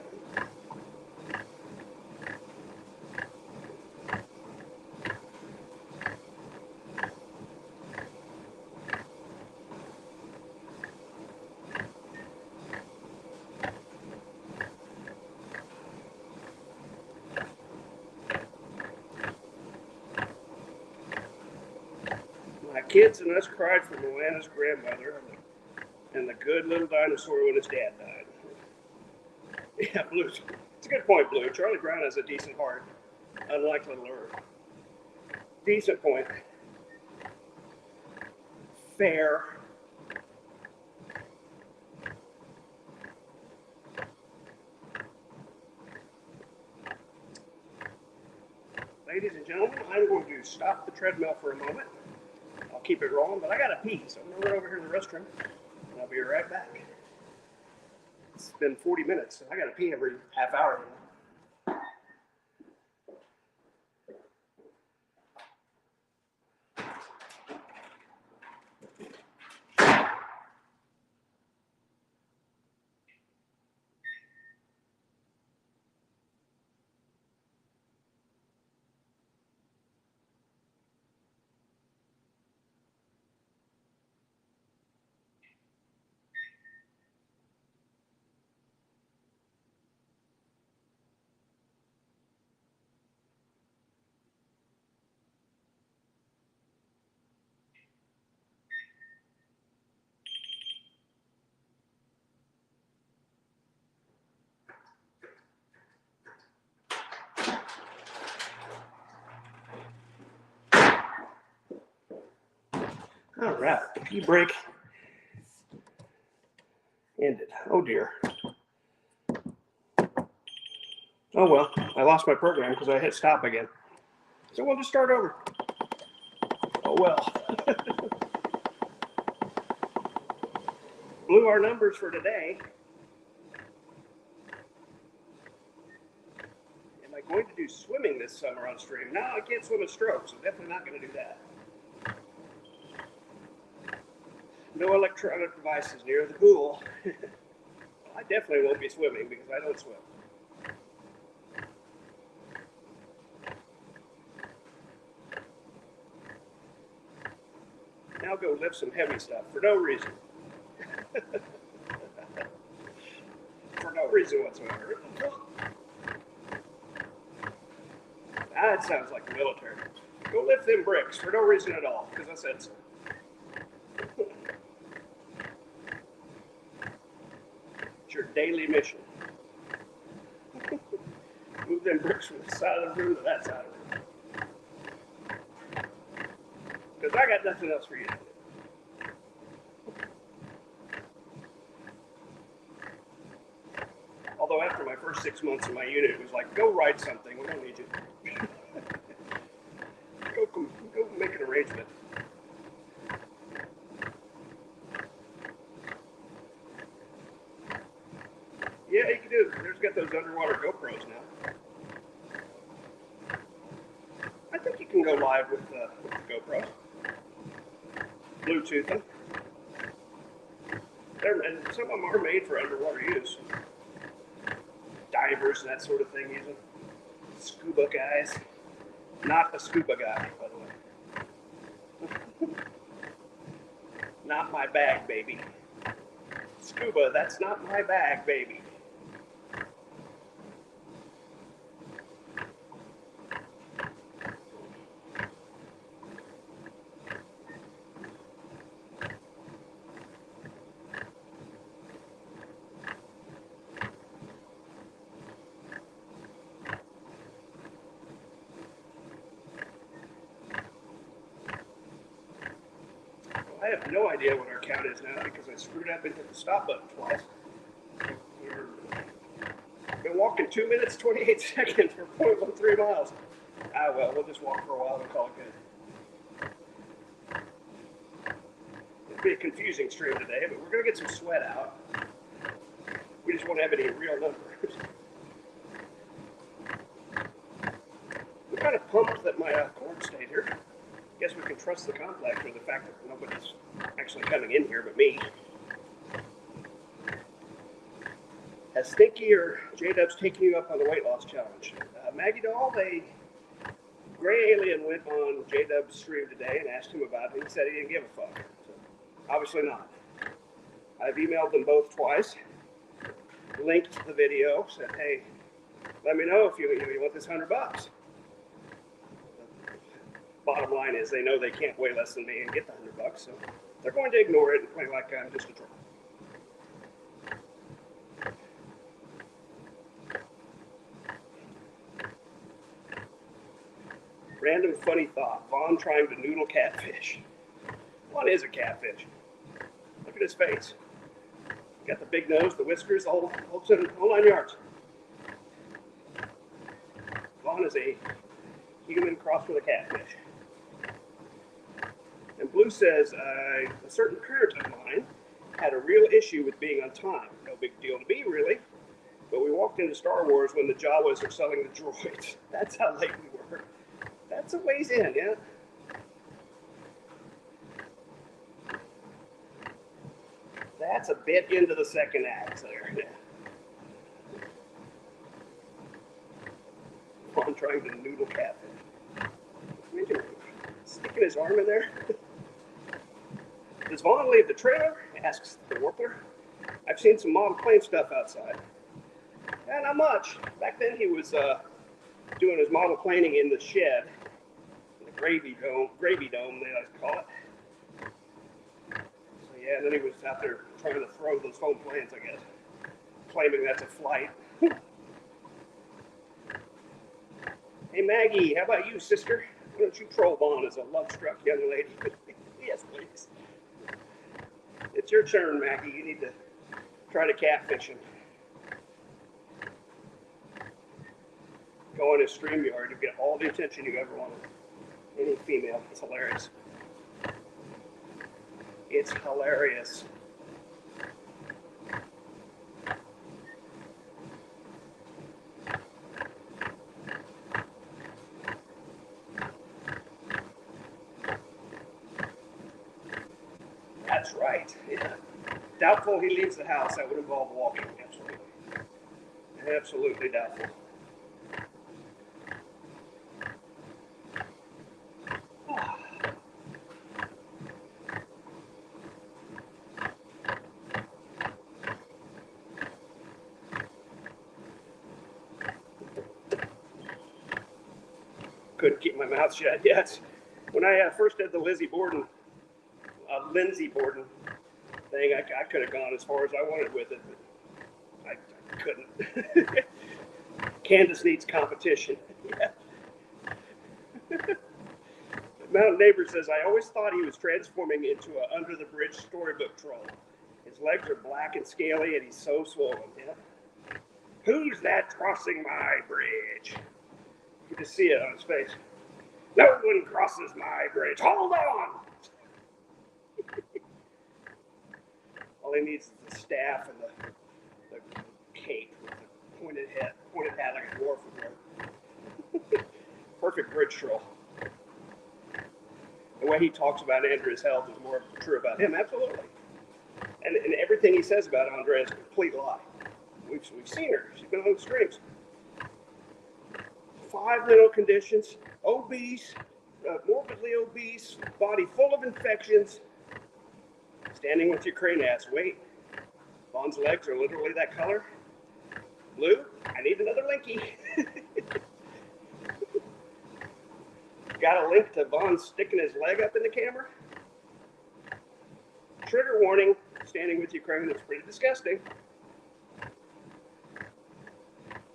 A: My kids and us cried for Moana's grandmother and the good little dinosaur when his dad died. Yeah, Blue. It's a good point, Blue. Charlie Brown has a decent heart, unlike Little Earth. Decent point. Fair. Ladies and gentlemen, I'm going to stop the treadmill for a moment. I'll keep it rolling, but I gotta pee, so I'm gonna run over here to the restroom, and I'll be right back. It's been 40 minutes, and I gotta pee every half hour. All right, the pee break ended. Oh dear. Oh well, I lost my program because I hit stop again. So we'll just start over. Oh well. Blew our numbers for today. Am I going to do swimming this summer on stream? No, I can't swim a stroke, so definitely not going to do that. No electronic devices near the pool. I definitely won't be swimming because I don't swim. Now go lift some heavy stuff for no reason. For no reason whatsoever. That sounds like the military. Go lift them bricks for no reason at all, because I said so. It's your daily mission. Move them bricks from this side of the room to that side of the room. Because I got nothing else for you to do. Although after my first 6 months in my unit, it was like, go write something. We don't need you. Go make an arrangement. Yeah, you can do it. There's got those underwater GoPros now. I think you can go live with the GoPros. Bluetooth them. And some of them are made for underwater use. Divers and that sort of thing using. Scuba guys. Not a scuba guy, by the way. Not my bag, baby. Scuba, that's not my bag, baby. I have no idea what our count is now because I screwed up and hit the stop button twice. We've been walking 2 minutes, 28 seconds for 0.13 miles. Ah, well, we'll just walk for a while and call it good. It'll be a confusing stream today, but we're going to get some sweat out. We just won't have any real numbers. kind of pumped that my cord stayed here. I guess we can trust the complex for the fact that nobody's actually coming in here but me. Has Stinky or J-Dubs taken you up on the weight loss challenge? Maggie Doll, Gray Alien went on J-Dub's stream today and asked him about it. He said he didn't give a fuck. So, obviously not. I've emailed them both twice, linked the video, said, hey, let me know if you want this $100. Bottom line is they know they can't weigh less than me and get the $100, so they're going to ignore it and play like I'm just a troll. Random funny thought. Vaughn trying to noodle catfish. Vaughn is a catfish. Look at his face. Got the big nose, the whiskers, the whole 9 yards. Vaughn is a human crossed with a catfish. And Blue says, a certain parent of mine had a real issue with being on time. No big deal to me, really. But we walked into Star Wars when the Jawas were selling the droids. That's how late we were. That's a ways in, yeah. That's a bit into the second act there. I'm trying to noodle catfish. Sticking his arm in there. Does Vaughn leave the trailer? Asks the Warpler. I've seen some model plane stuff outside. Yeah, not much. Back then he was doing his model planing in the shed. The gravy dome, they like to call it. So yeah, and then he was out there trying to throw those foam planes, I guess. Claiming that's a flight. Hey Maggie, how about you, sister? Why don't you troll Vaughn as a love-struck young lady? Yes, please. It's your turn, Maggie. You need to try to catfish him. Go on his StreamYard, you get all the attention you ever wanted. Any female. It's hilarious. It's hilarious. That's right. Yeah. Doubtful he leaves the house. That would involve walking. Absolutely. Absolutely doubtful. Couldn't keep my mouth shut. Yes. When I first did the Lindsay Borden thing, I could have gone as far as I wanted with it, but I couldn't. Candace needs competition. Yeah. Mountain Neighbor says, I always thought he was transforming into an under-the-bridge storybook troll. His legs are black and scaly, and he's so swollen. Yeah. Who's that crossing my bridge? You can see it on his face. No one crosses my bridge. Hold on! All he needs is the staff and the cape with the pointed hat like a dwarf would wear. Perfect bridge troll. The way he talks about Andrea's health is more true about him, absolutely. And everything he says about Andrea is a complete lie. We've seen her. She's been on the streams. 5 mental conditions, obese, morbidly obese, body full of infections, standing with your crane ass. Wait, Vaughn's legs are literally that color? Blue, I need another linky. Got a link to Vaughn sticking his leg up in the camera? Trigger warning, standing with Ukraine is pretty disgusting.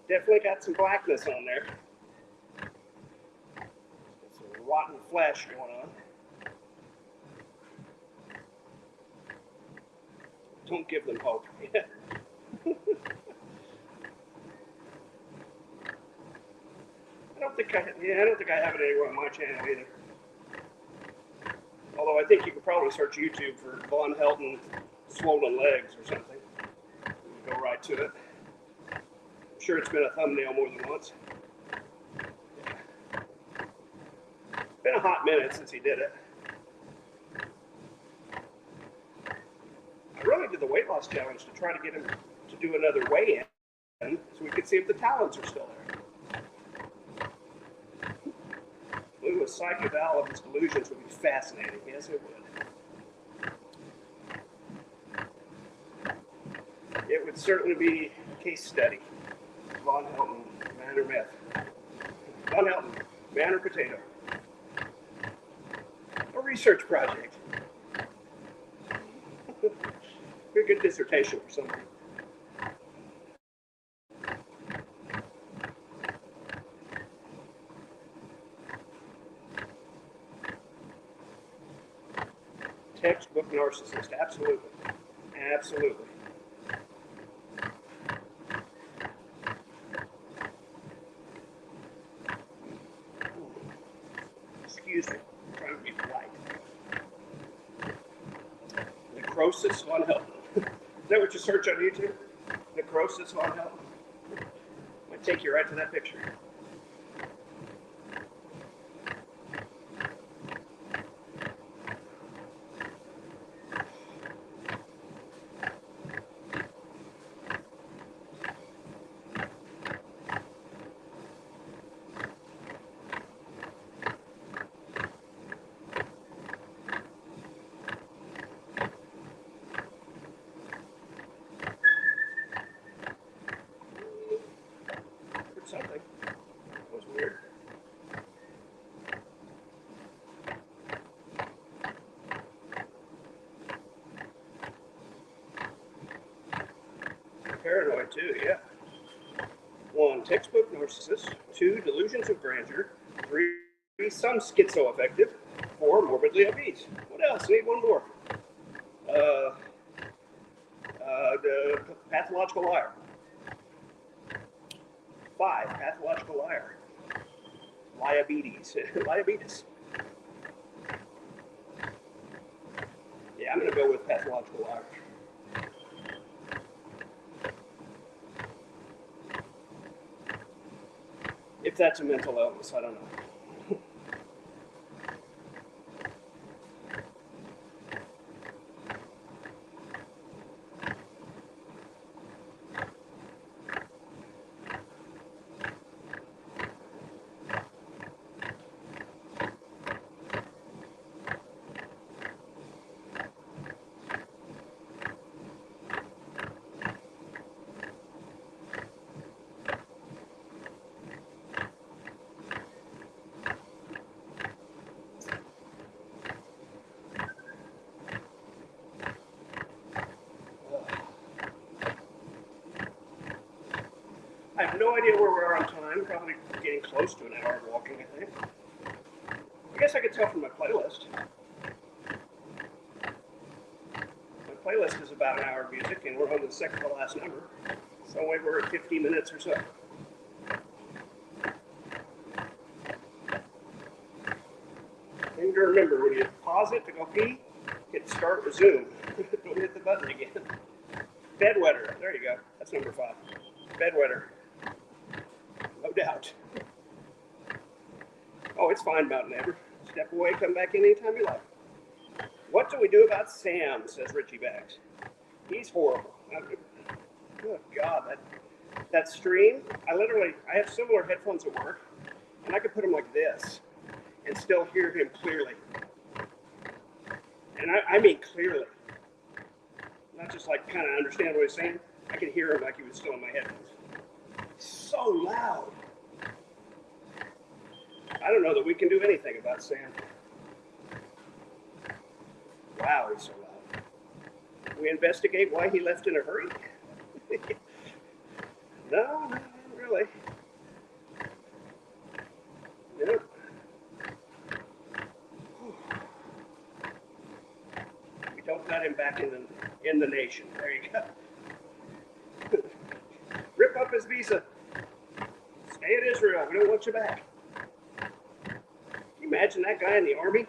A: Definitely got some blackness on there. Some rotten flesh going on. Don't give them hope. I don't think I have it anywhere on my channel either. Although I think you could probably search YouTube for Vaughn Helton swollen legs or something. Go right to it. I'm sure it's been a thumbnail more than once. been a hot minute since he did it. I really did the weight loss challenge to try to get him to do another weigh-in so we could see if the talons are still there. Lou, a psych eval of his delusions would be fascinating. Yes, it would. It would certainly be a case study. Von Helton, man or myth. Von Helton, man or potato. A research project. Be a good dissertation for somebody. Textbook narcissist, absolutely. Absolutely. Excuse me, I'm trying to be polite. Necrosis Von Helton. Is that what you search on YouTube? Necrosis Von Helton? Might take you right to that picture. Something. That was weird. Paranoid too, yeah. 1, textbook narcissist. 2, delusions of grandeur. 3, some schizoaffective. 4, morbidly obese. What else? Need one more. The pathological liar. 5, pathological liar. Liabetes. Liabetes. Yeah, I'm going to go with pathological liar. If that's a mental illness, I don't know. I have no idea where we are on time. Probably getting close to an hour of walking, I think. I guess I could tell from my playlist. My playlist is about an hour of music, and we're on the second to last number. So we're at 50 minutes or so. You need to remember, when you pause it to go pee, hit start resume. Don't hit the button again. Bedwetter. There you go. That's number 5. Bedwetter. No doubt. Oh, it's fine, Mountain Amber. Step away, come back anytime you like. What do we do about Sam, says Richie Bags. He's horrible. Good God, that stream, I have similar headphones at work, and I could put them like this and still hear him clearly. And I mean clearly. Not just like kind of understand what he's saying. I could hear him like he was still in my headphones. So loud. I don't know that we can do anything about Sam. Wow, he's so loud. We investigate why he left in a hurry? No, not really. Nope. We don't let him back in the nation. There you go. Rip up his visa. Stay in Israel. We don't want you back. Can you imagine that guy in the army?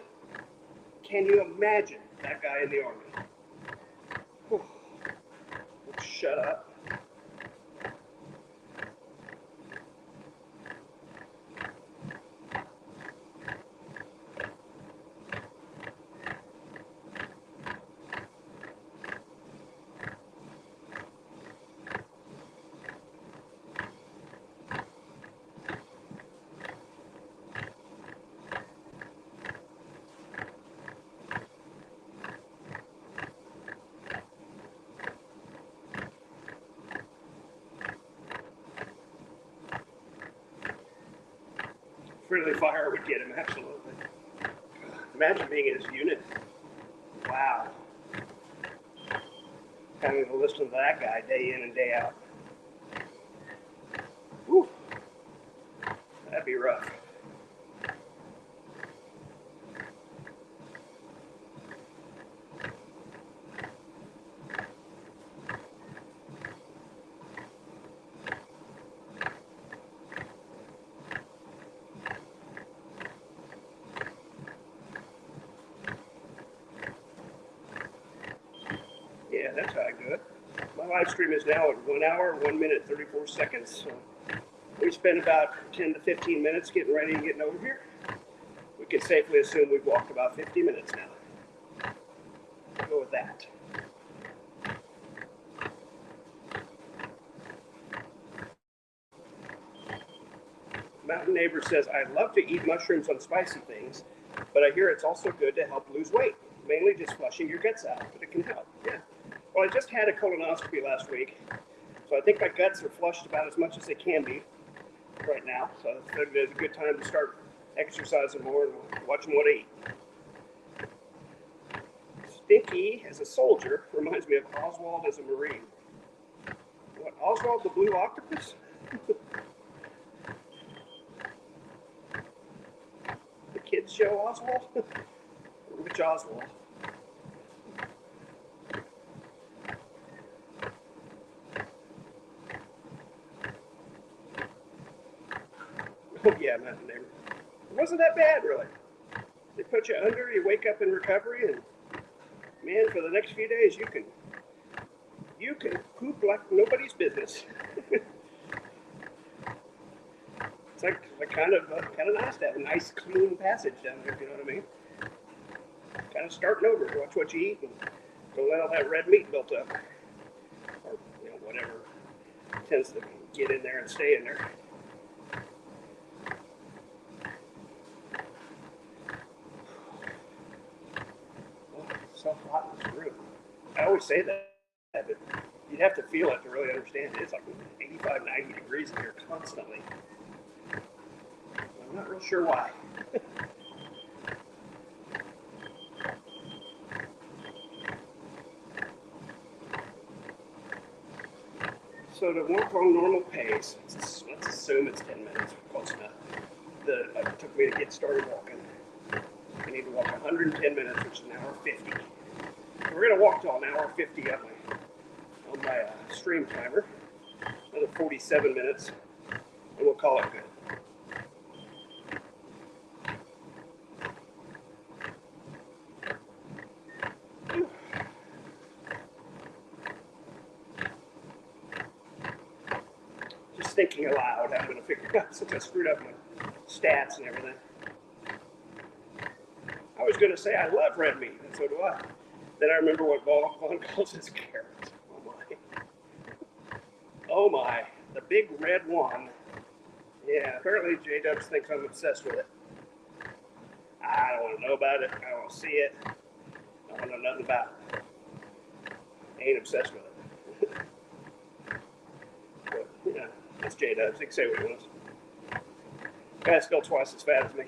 A: Can you imagine that guy in the army? Whew. Shut up. friendly fire would get him, absolutely. Imagine being in his unit. Wow. Having to listen to that guy day in and day out. Whew. That'd be rough. Yeah, that's how I do it. My live stream is now at 1 hour, 1 minute, 34 seconds. So we spend about 10 to 15 minutes getting ready and getting over here. We can safely assume we've walked about 50 minutes now. I'll go with that. Mountain Neighbor says, I love to eat mushrooms on spicy things, but I hear it's also good to help lose weight. Mainly just flushing your guts out, but it can help. Yeah. Well, I just had a colonoscopy last week, so I think my guts are flushed about as much as they can be right now. So it's a good time to start exercising more and watching what I eat. Stinky as a soldier reminds me of Oswald as a Marine. What, Oswald the Blue Octopus? The kids show Oswald? Which Oswald? Oh yeah, Mountain Neighbor. It wasn't that bad, really. They put you under, you wake up in recovery, and man, for the next few days, you can poop like nobody's business. It's like kind of nice to have a nice clean passage down there, if you know what I mean. Kind of starting over. Watch what you eat and don't let all that red meat build up, or whatever tends to get in there and stay in there. Oh, it's so hot in this room. I always say that, but you'd have to feel it to really understand it. It's like 85, 90 degrees in here constantly. I'm not real sure why. So to walk on normal pace, let's assume it's 10 minutes, close enough. It took me to get started walking. I need to walk 110 minutes, which is an hour 50. So we're going to walk till an hour 50 on my stream timer. Another 47 minutes, and we'll call it good. Thinking aloud, I'm going to figure out since I screwed up my stats and everything. I was going to say I love red meat, and so do I. Then I remember what Vaughn calls his carrots. Oh my. Oh my. The big red one. Yeah, apparently J-Dubs thinks I'm obsessed with it. I don't want to know about it. I don't want to see it. I don't want to know nothing about it. I ain't obsessed with it. But, yeah. That's J-Dubs. He can say what he wants. Guy's still twice as fat as me.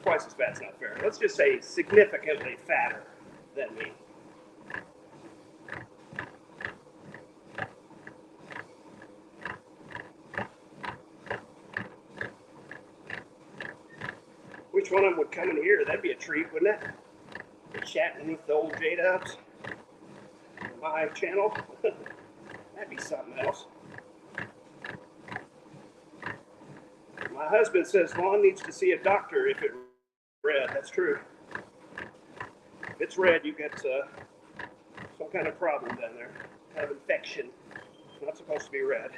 A: Twice as fat's not fair. Let's just say significantly fatter than me. Which one of them would come in here? That'd be a treat, wouldn't it? Chatting with the old J-Dubs on my channel. That'd be something else. My husband says Vaughn needs to see a doctor if it's red. That's true. If it's red, you got some kind of problem down there. Kind of infection. It's not supposed to be red.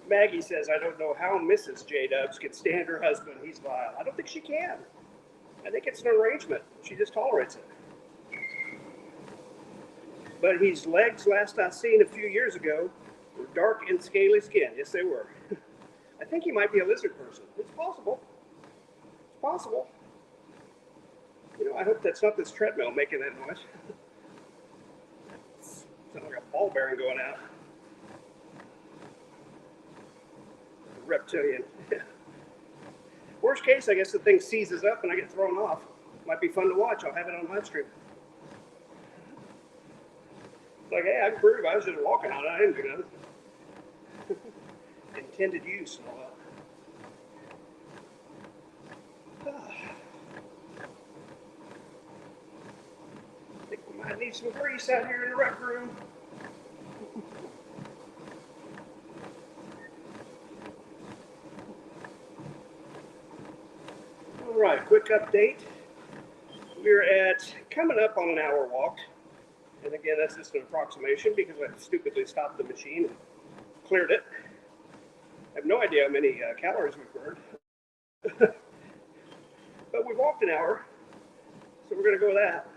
A: Maggie says, I don't know how Mrs. J-Dubs can stand her husband. He's vile. I don't think she can. I think it's an arrangement. She just tolerates it. But his legs, last I seen a few years ago, were dark and scaly skin. Yes, they were. I think he might be a lizard person. It's possible. It's possible. You know, I hope that's not this treadmill making that noise. Sounds like a ball bearing going out. Reptilian. Worst case, I guess the thing seizes up and I get thrown off. Might be fun to watch. I'll have it on live stream. Like, hey, I can prove I was just walking on it. I didn't do nothing. Intended use and all that. I think we might need some grease out here in the rec room. All right, quick update. We're at coming up on an hour walk. And again, that's just an approximation because I stupidly stopped the machine and cleared it. I have no idea how many calories we've burned. But we've walked an hour, so we're going to go with that.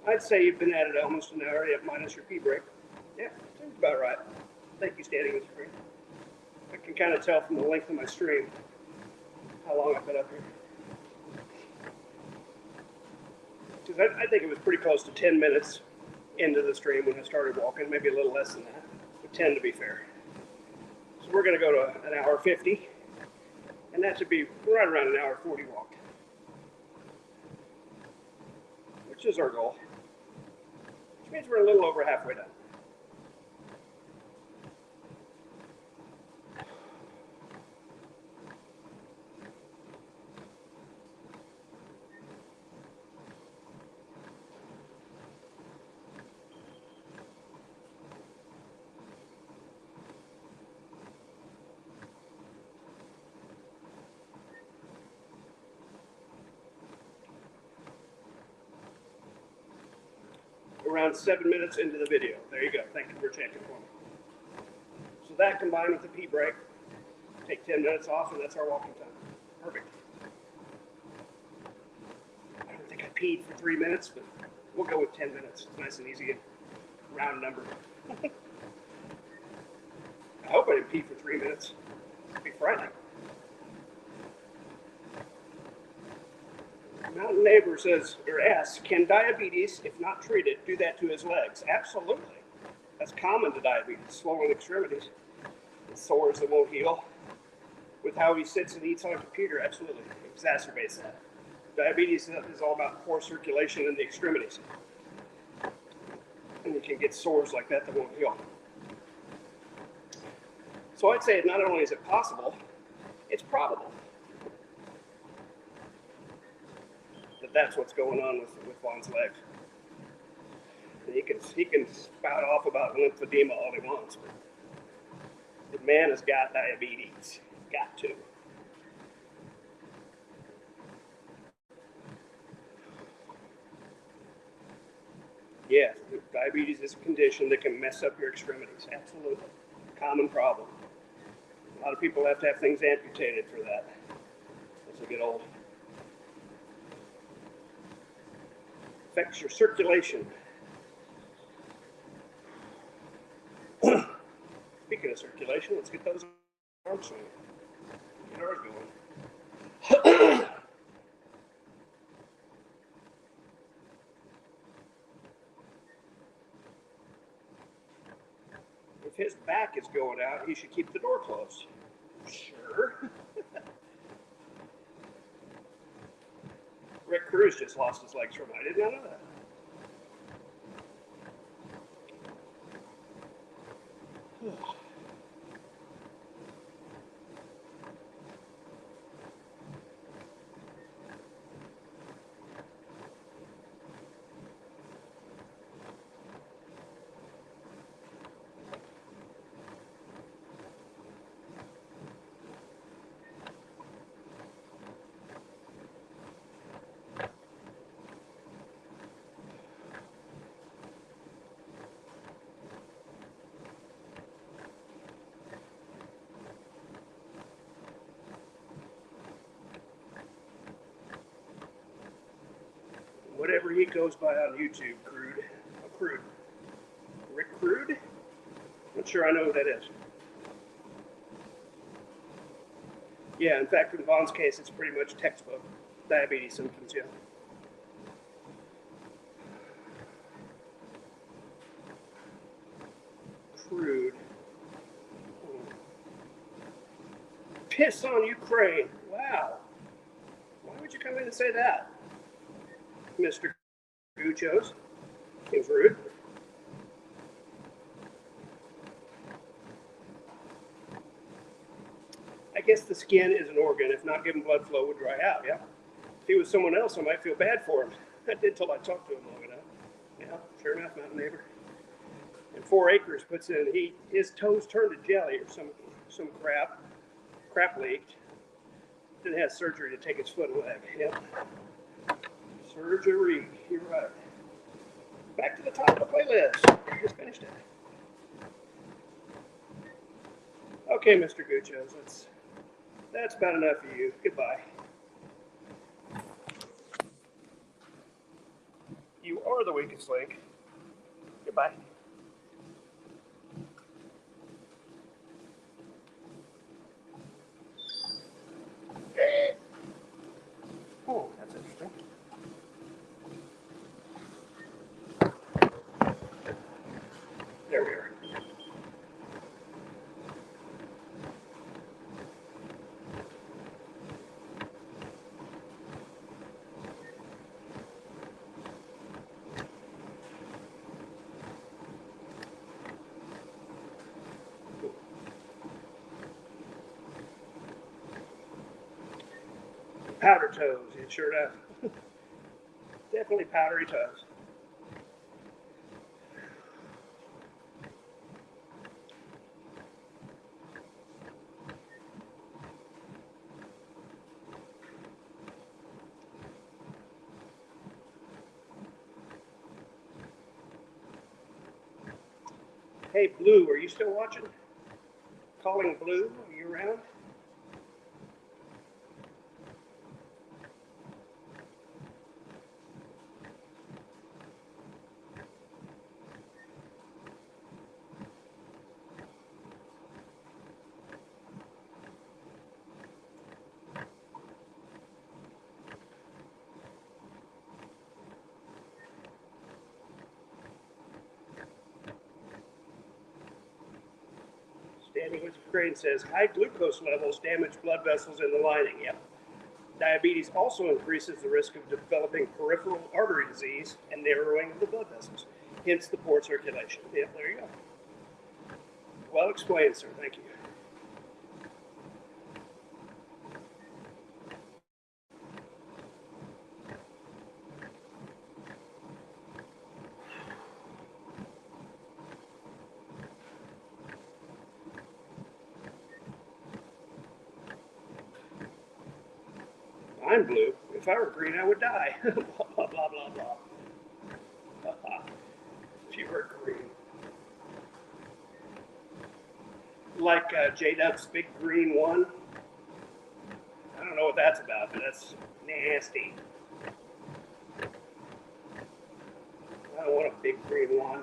A: I'd say you've been at it almost an hour, yeah, minus your pee break. Yeah, seems about right. Thank you, standing with screen. I can kind of tell from the length of my stream how long I've been up here. Because I think it was pretty close to 10 minutes into the stream when I started walking, maybe a little less than that, but 10 to be fair. So we're going to go to an hour 50, and that should be right around an hour 40 walk, which is our goal. Which means we're a little over halfway done. Around 7 minutes into the video. There you go. Thank you for checking for me. So that combined with the pee break, take 10 minutes off, and that's our walking time. Perfect. I don't think I peed for 3 minutes, but we'll go with 10 minutes. It's nice and easy and round number. I hope I didn't pee for 3 minutes. It'd be frightening. Mountain Neighbor says, or asks, can diabetes, if not treated, do that to his legs? Absolutely. That's common to diabetes, swollen extremities, and sores that won't heal. With how he sits and eats on a computer, absolutely exacerbates that. Diabetes is all about poor circulation in the extremities. And you can get sores like that won't heal. So I'd say not only is it possible, it's probable that's what's going on with Vaughn's legs. And he can spout off about lymphedema all he wants, but the man has got diabetes. Got to. Yes, diabetes is a condition that can mess up your extremities. Absolutely. Common problem. A lot of people have to have things amputated for that as they get old. Affects your circulation. Speaking of circulation, let's get those arms swinging. Get ours going. If his back is going out, he should keep the door closed. Sure. Rick Cruz just lost his legs from it. I did not know that. Whatever he goes by on YouTube, Crude. Oh, Crude. Rick Crude? Not sure I know who that is. Yeah, in fact, in Vaughn's case, it's pretty much textbook diabetes symptoms, yeah. Crude. Piss on Ukraine. Wow. Why would you come in and say that, Mr. Guchos? Seems rude. I guess the skin is an organ. If not given blood flow, would dry out, yeah? If he was someone else, I might feel bad for him. I did till I talked to him long enough. Yeah, sure enough, mountain neighbor. And 4 acres puts in heat. His toes turned to jelly or some crap. Crap leaked. Then has surgery to take his foot and leg. Yep. Surgery. You're right. Back to the top of the playlist. Just finished it. Okay, Mr. Guchos, that's about enough of you. Goodbye. You are the weakest link. Goodbye. Oh, that's interesting. There we are. Powder toes, it sure does. Definitely powdery toes. Hey, Blue, are you still watching? Calling Blue, are you around? Standing with Crane says high glucose levels damage blood vessels in the lining. Yep. Diabetes also increases the risk of developing peripheral artery disease and narrowing of the blood vessels, hence the poor circulation. Yep, there you go. Well explained, sir. Thank you. I'm blue. If I were green, I would die. Blah, blah, blah, blah, blah. If you were green. Like J-Dub's big green one. I don't know what that's about, but that's nasty. I don't want a big green one.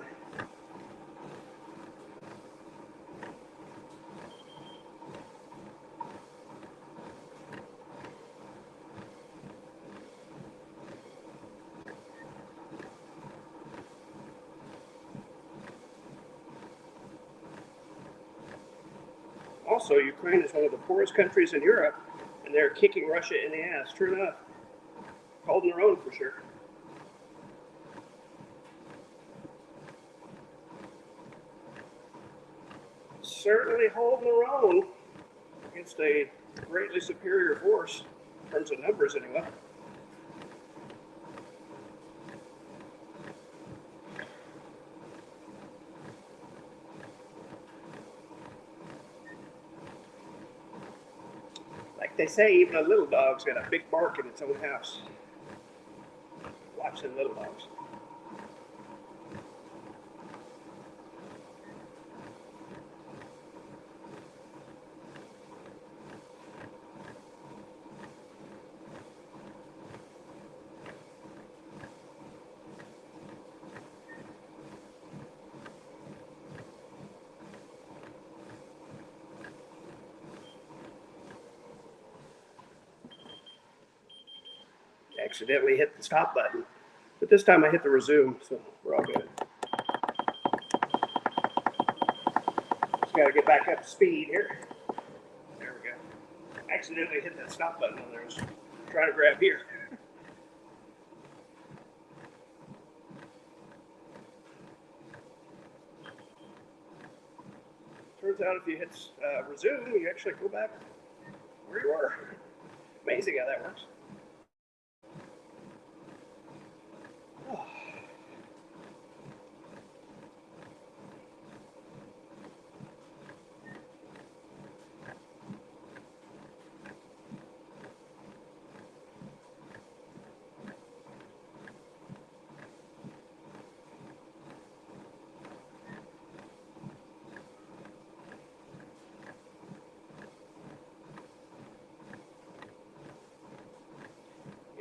A: Also, Ukraine is one of the poorest countries in Europe, and they're kicking Russia in the ass. True enough. Holding their own for sure. certainly holding their own against a greatly superior force in terms of numbers anyway. Like they say, even a little dog's got a big bark in its own house. Watch them little dogs. Accidentally hit the stop button, but this time I hit the resume, so we're all good. Just got to get back up to speed here. There we go. Accidentally hit that stop button when I was trying to grab here. Turns out if you hit resume, you actually go back where you were. Amazing how that works. Oh.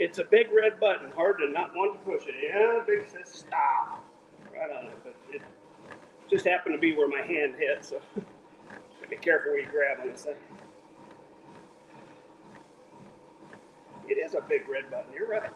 A: It's a big red button, hard to not want to push it. Yeah, big says stop right on it, but it just happened to be where my hand hit, so be careful where you grab on this thing. It is a big red button, you're right.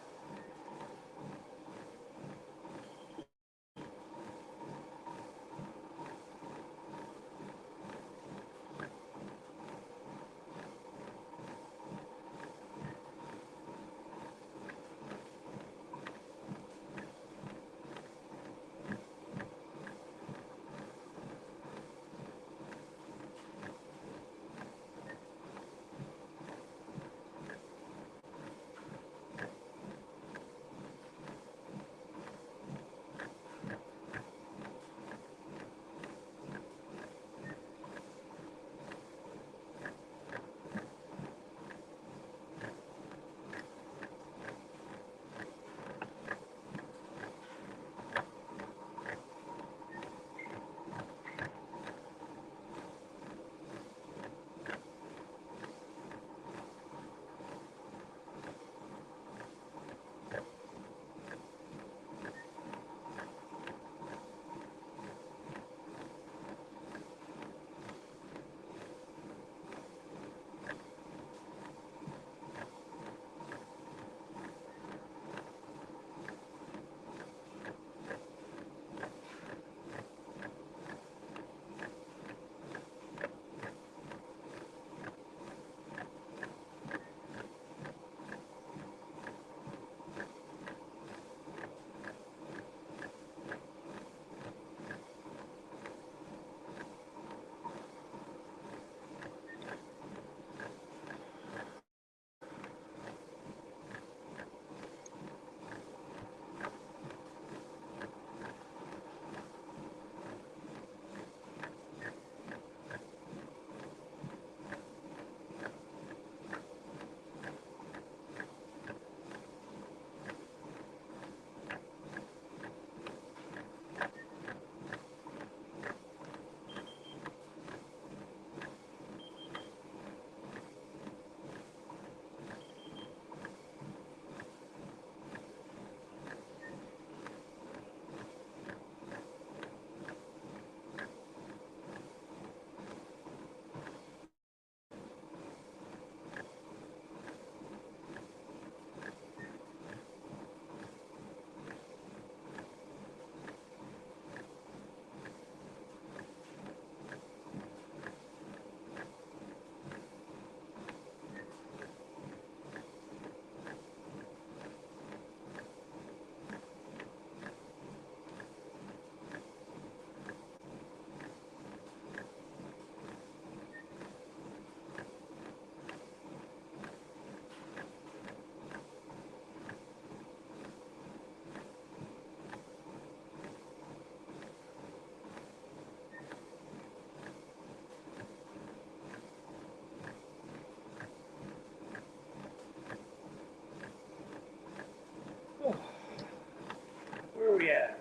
A: we at?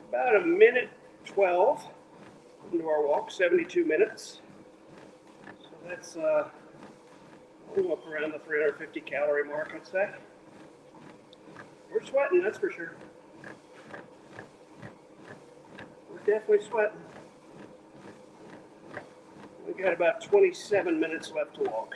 A: About a minute 12 into our walk, 72 minutes. So that's we'll up around the 350 calorie mark, I'd say. We're sweating, that's for sure. We're definitely sweating. We got about 27 minutes left to walk.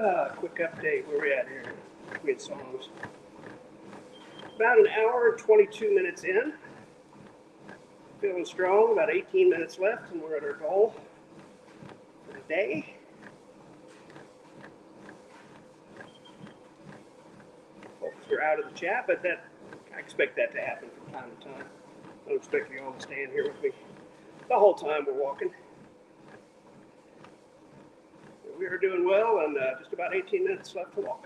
A: Quick update. Where we at here? We had songs. About an hour and 22 minutes in. Feeling strong. About 18 minutes left, and we're at our goal for the day. Folks are out of the chat, but I expect that to happen from time to time. I don't expect you all to stand here with me the whole time we're walking. We are doing well, and just about 18 minutes left to walk.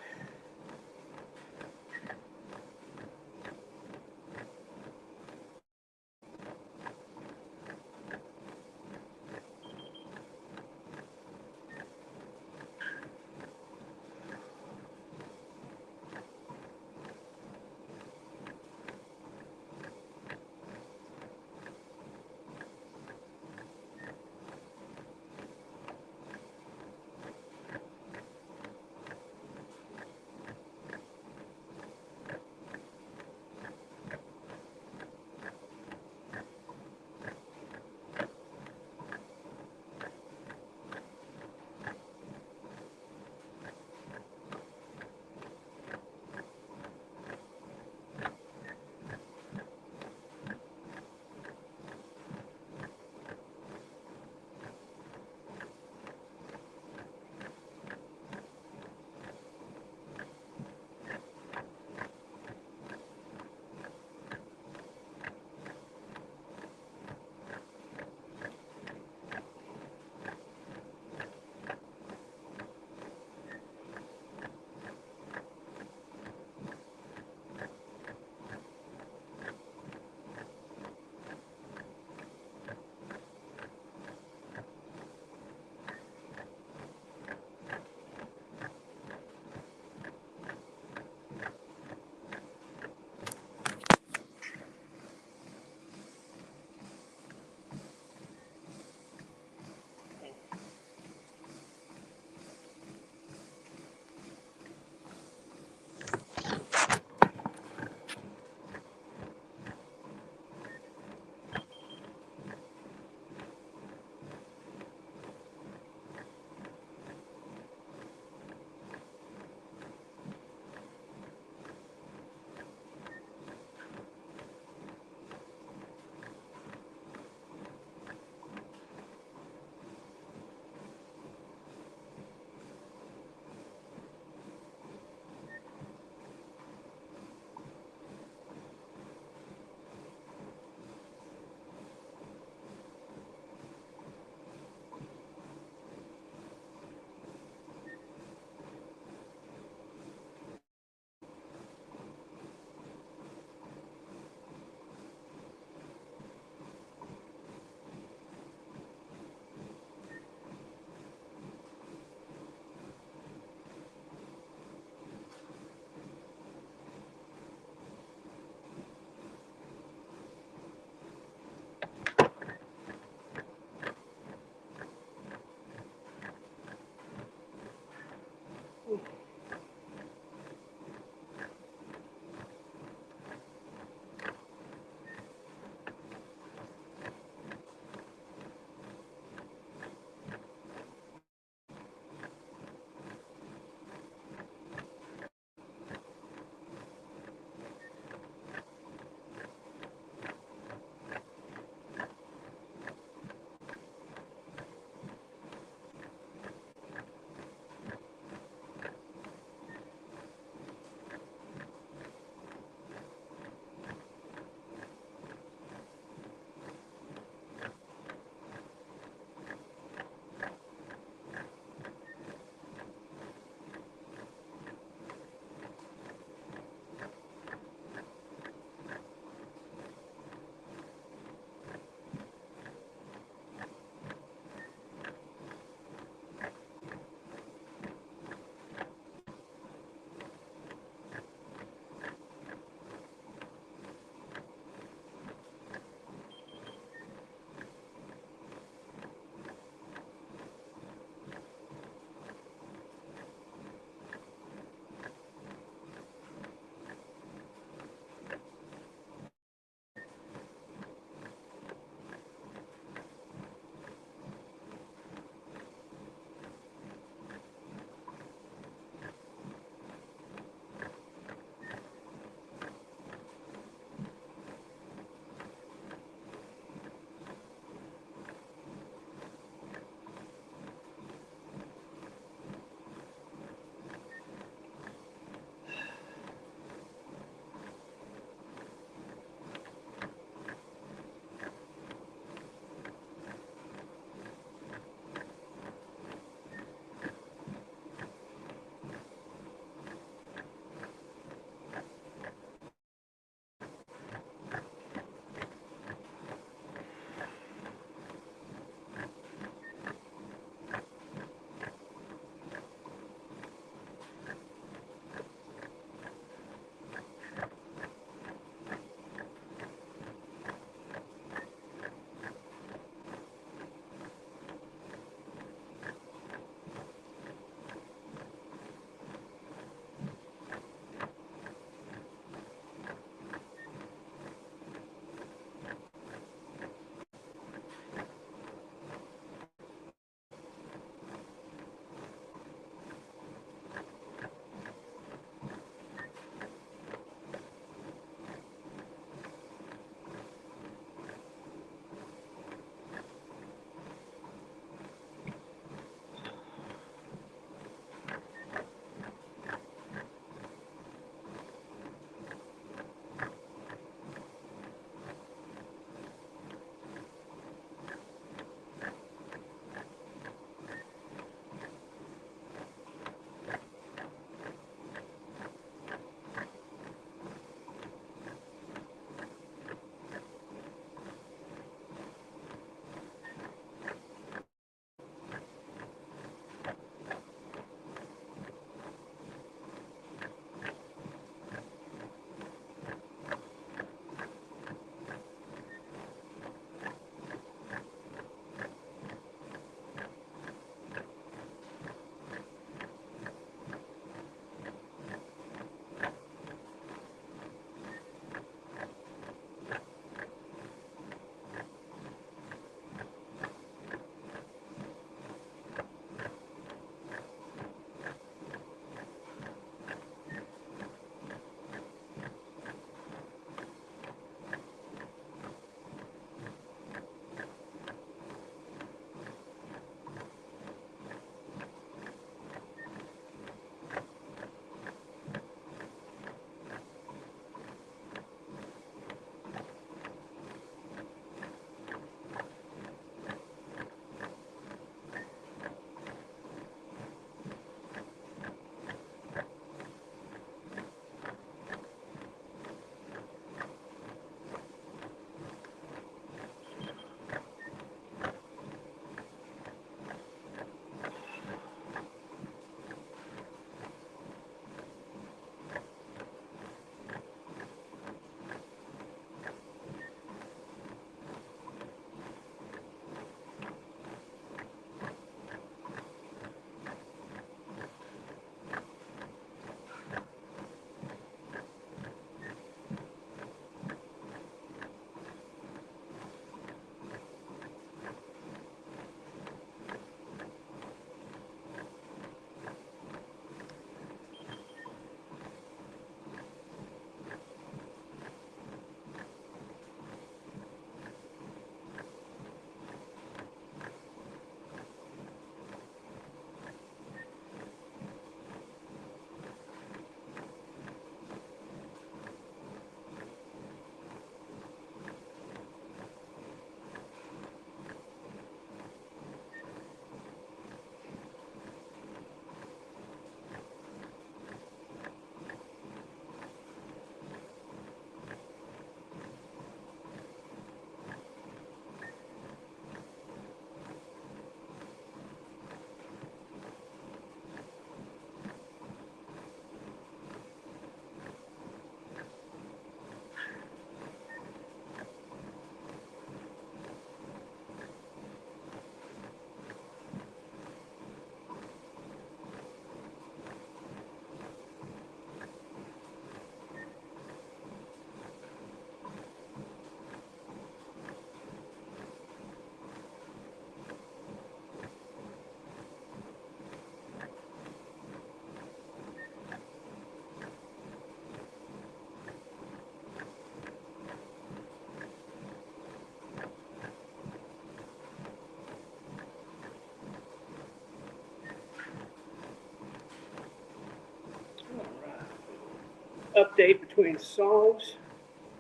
A: update between songs.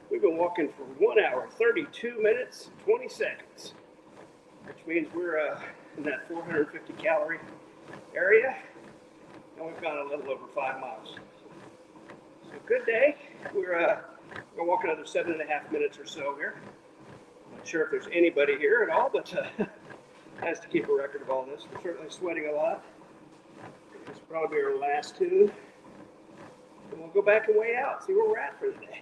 A: We've been walking for 1 hour, 32 minutes, 20 seconds, which means we're in that 450 calorie area, and we've gone a little over 5 miles. So good day. We're gonna walk another 7.5 minutes or so here. Not sure if there's anybody here at all, but has to keep a record of all this. We're certainly sweating a lot. This will probably be our last tune. And we'll go back and weigh out, see where we're at for the day.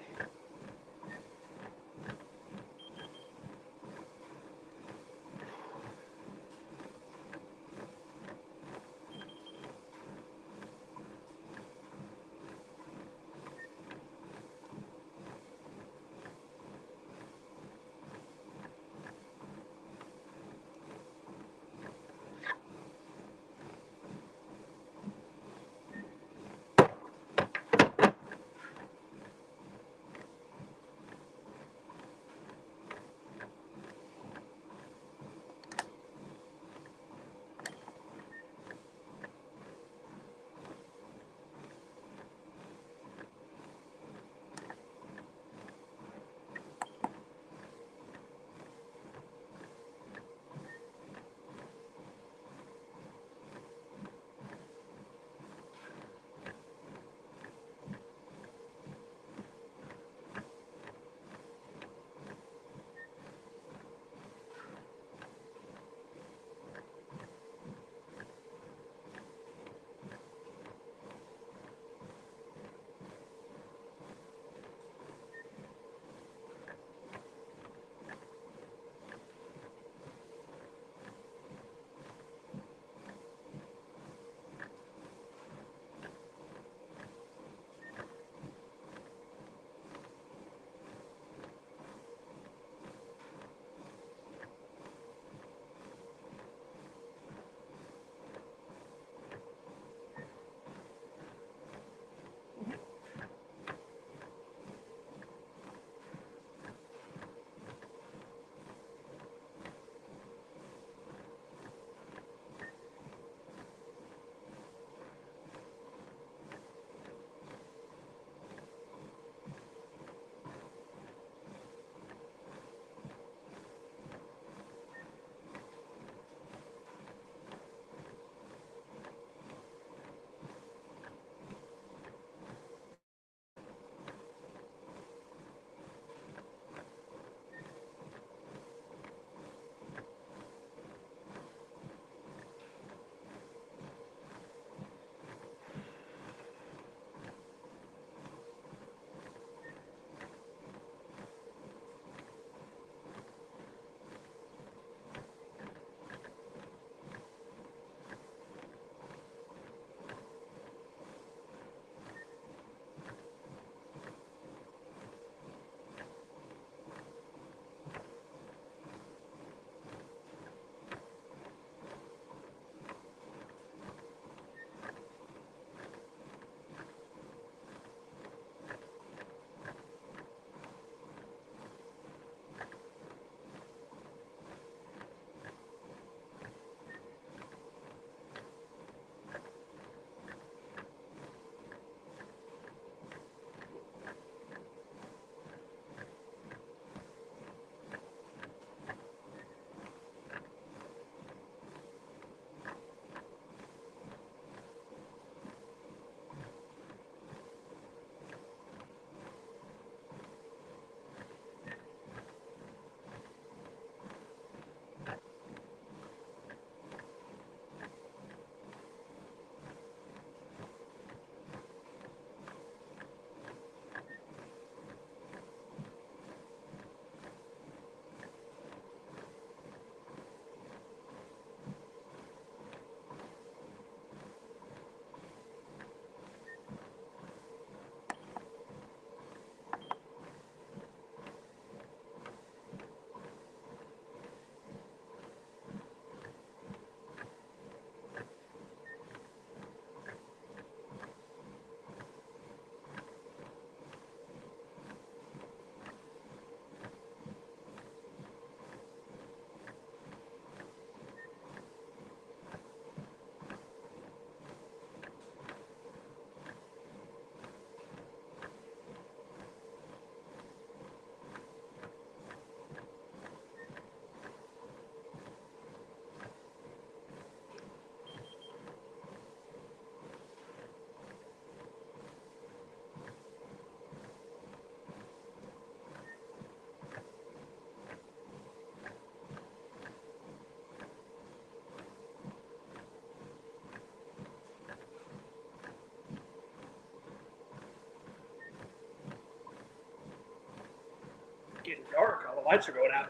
A: lights are going out.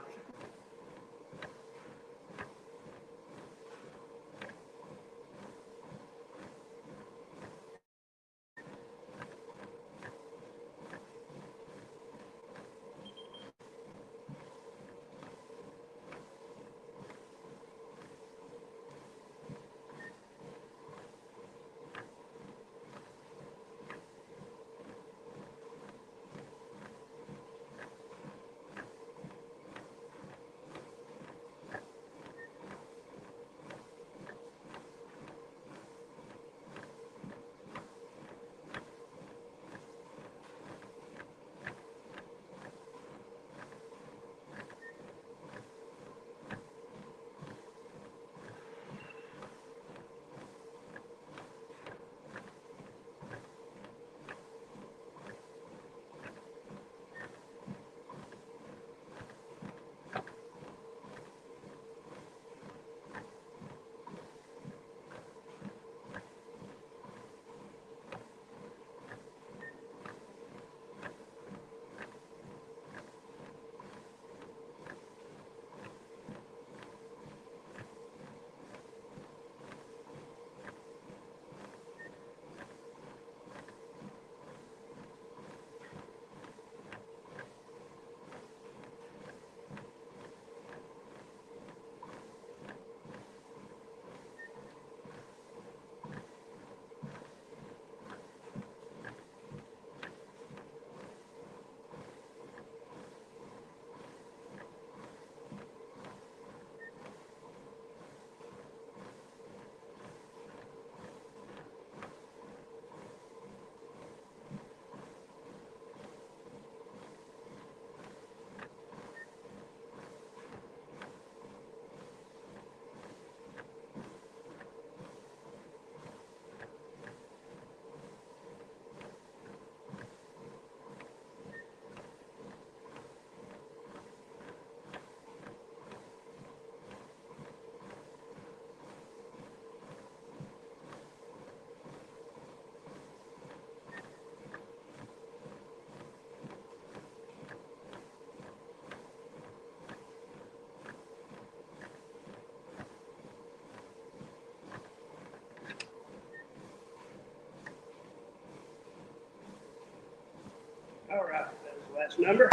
A: All right, that was the last number.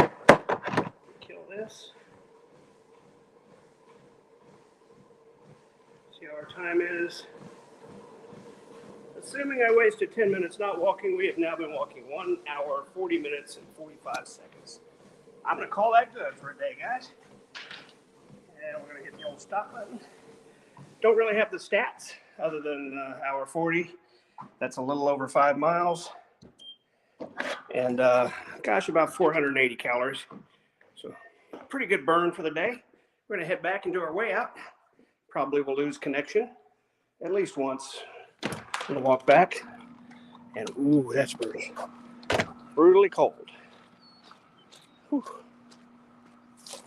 A: Kill this. See how our time is. Assuming I wasted 10 minutes not walking, we have now been walking 1 hour, 40 minutes, and 45 seconds. I'm going to call that good for a day, guys. And we're going to hit the old stop button. Don't really have the stats other than hour 40. That's a little over 5 miles. And gosh, about 480 calories. So pretty good burn for the day. We're going to head back and do our way out. Probably will lose connection at least once. I'm going to walk back. And ooh, that's brutal. Brutally cold. Whew.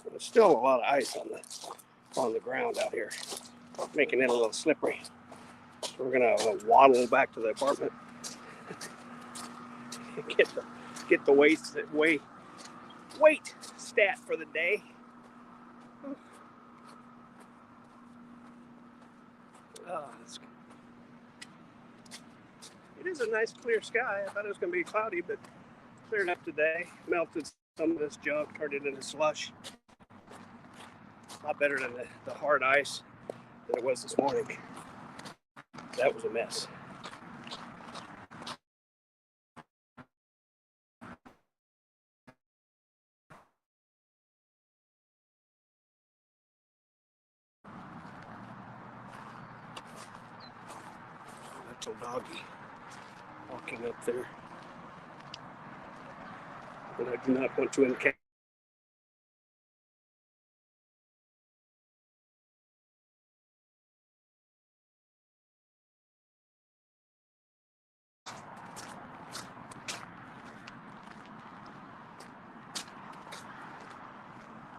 A: There's still a lot of ice on the ground out here, making it a little slippery. So we're going to waddle back to the apartment. Get the weight stat for the day. It is a nice clear sky. I thought it was going to be cloudy, but cleared up today. Melted some of this junk, turned it into slush. A lot better than the hard ice that it was this morning. That was a mess. Little doggy walking up there. And I do not want to encounter.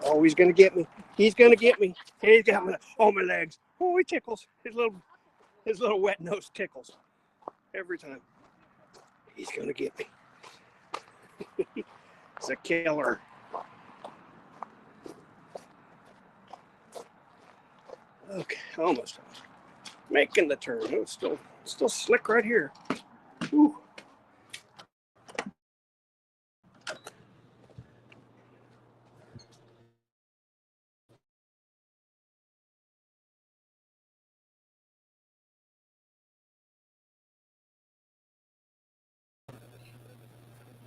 A: Oh, he's gonna get me. He's gonna get me. He's got me on my legs. Oh, he tickles. His little wet nose tickles every time. He's gonna get me. It's a killer. Okay, almost making the turn. Oh, it's still slick right here. Ooh.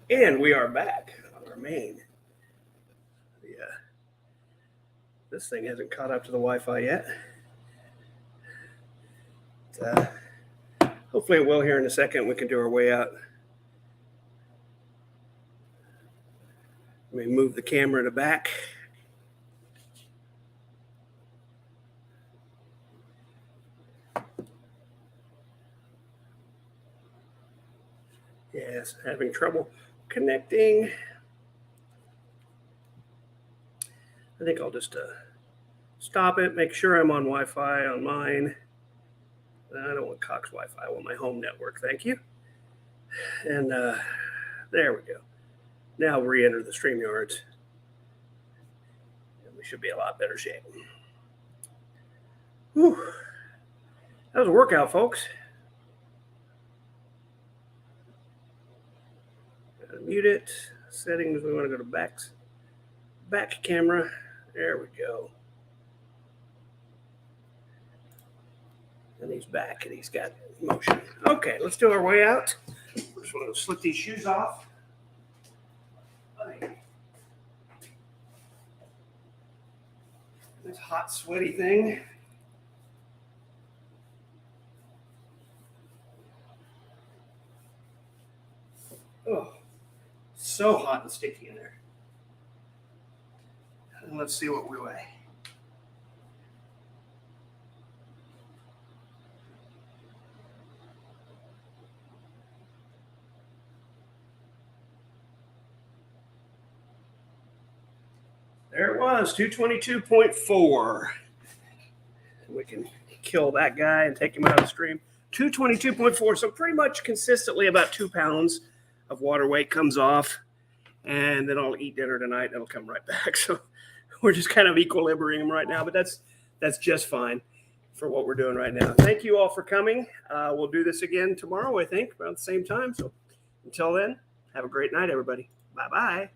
A: And we are back on our main. Yeah, this thing hasn't caught up to the Wi-Fi yet. Hopefully it will here in a second. We can do our way out. Let me move the camera to back. Yes, having trouble connecting. I think I'll just stop it, make sure I'm on Wi-Fi on mine. I don't want Cox Wi-Fi. I want my home network. Thank you. And there we go. Now re-enter the StreamYards. And we should be a lot better shape. Whew. That was a workout, folks. Gotta mute it. Settings, we want to go to back camera. There we go. And he's back and he's got motion. Okay, let's do our way out. Just want to slip these shoes off. This hot, sweaty thing. Oh, so hot and sticky in there. And let's see what we weigh. There it was, 222.4. We can kill that guy and take him out of the stream. 222.4, so pretty much consistently about 2 pounds of water weight comes off. And then I'll eat dinner tonight and it'll come right back. So we're just kind of equilibrium right now, but that's just fine for what we're doing right now. Thank you all for coming. We'll do this again tomorrow, I think, around the same time. So until then, have a great night, everybody. Bye-bye.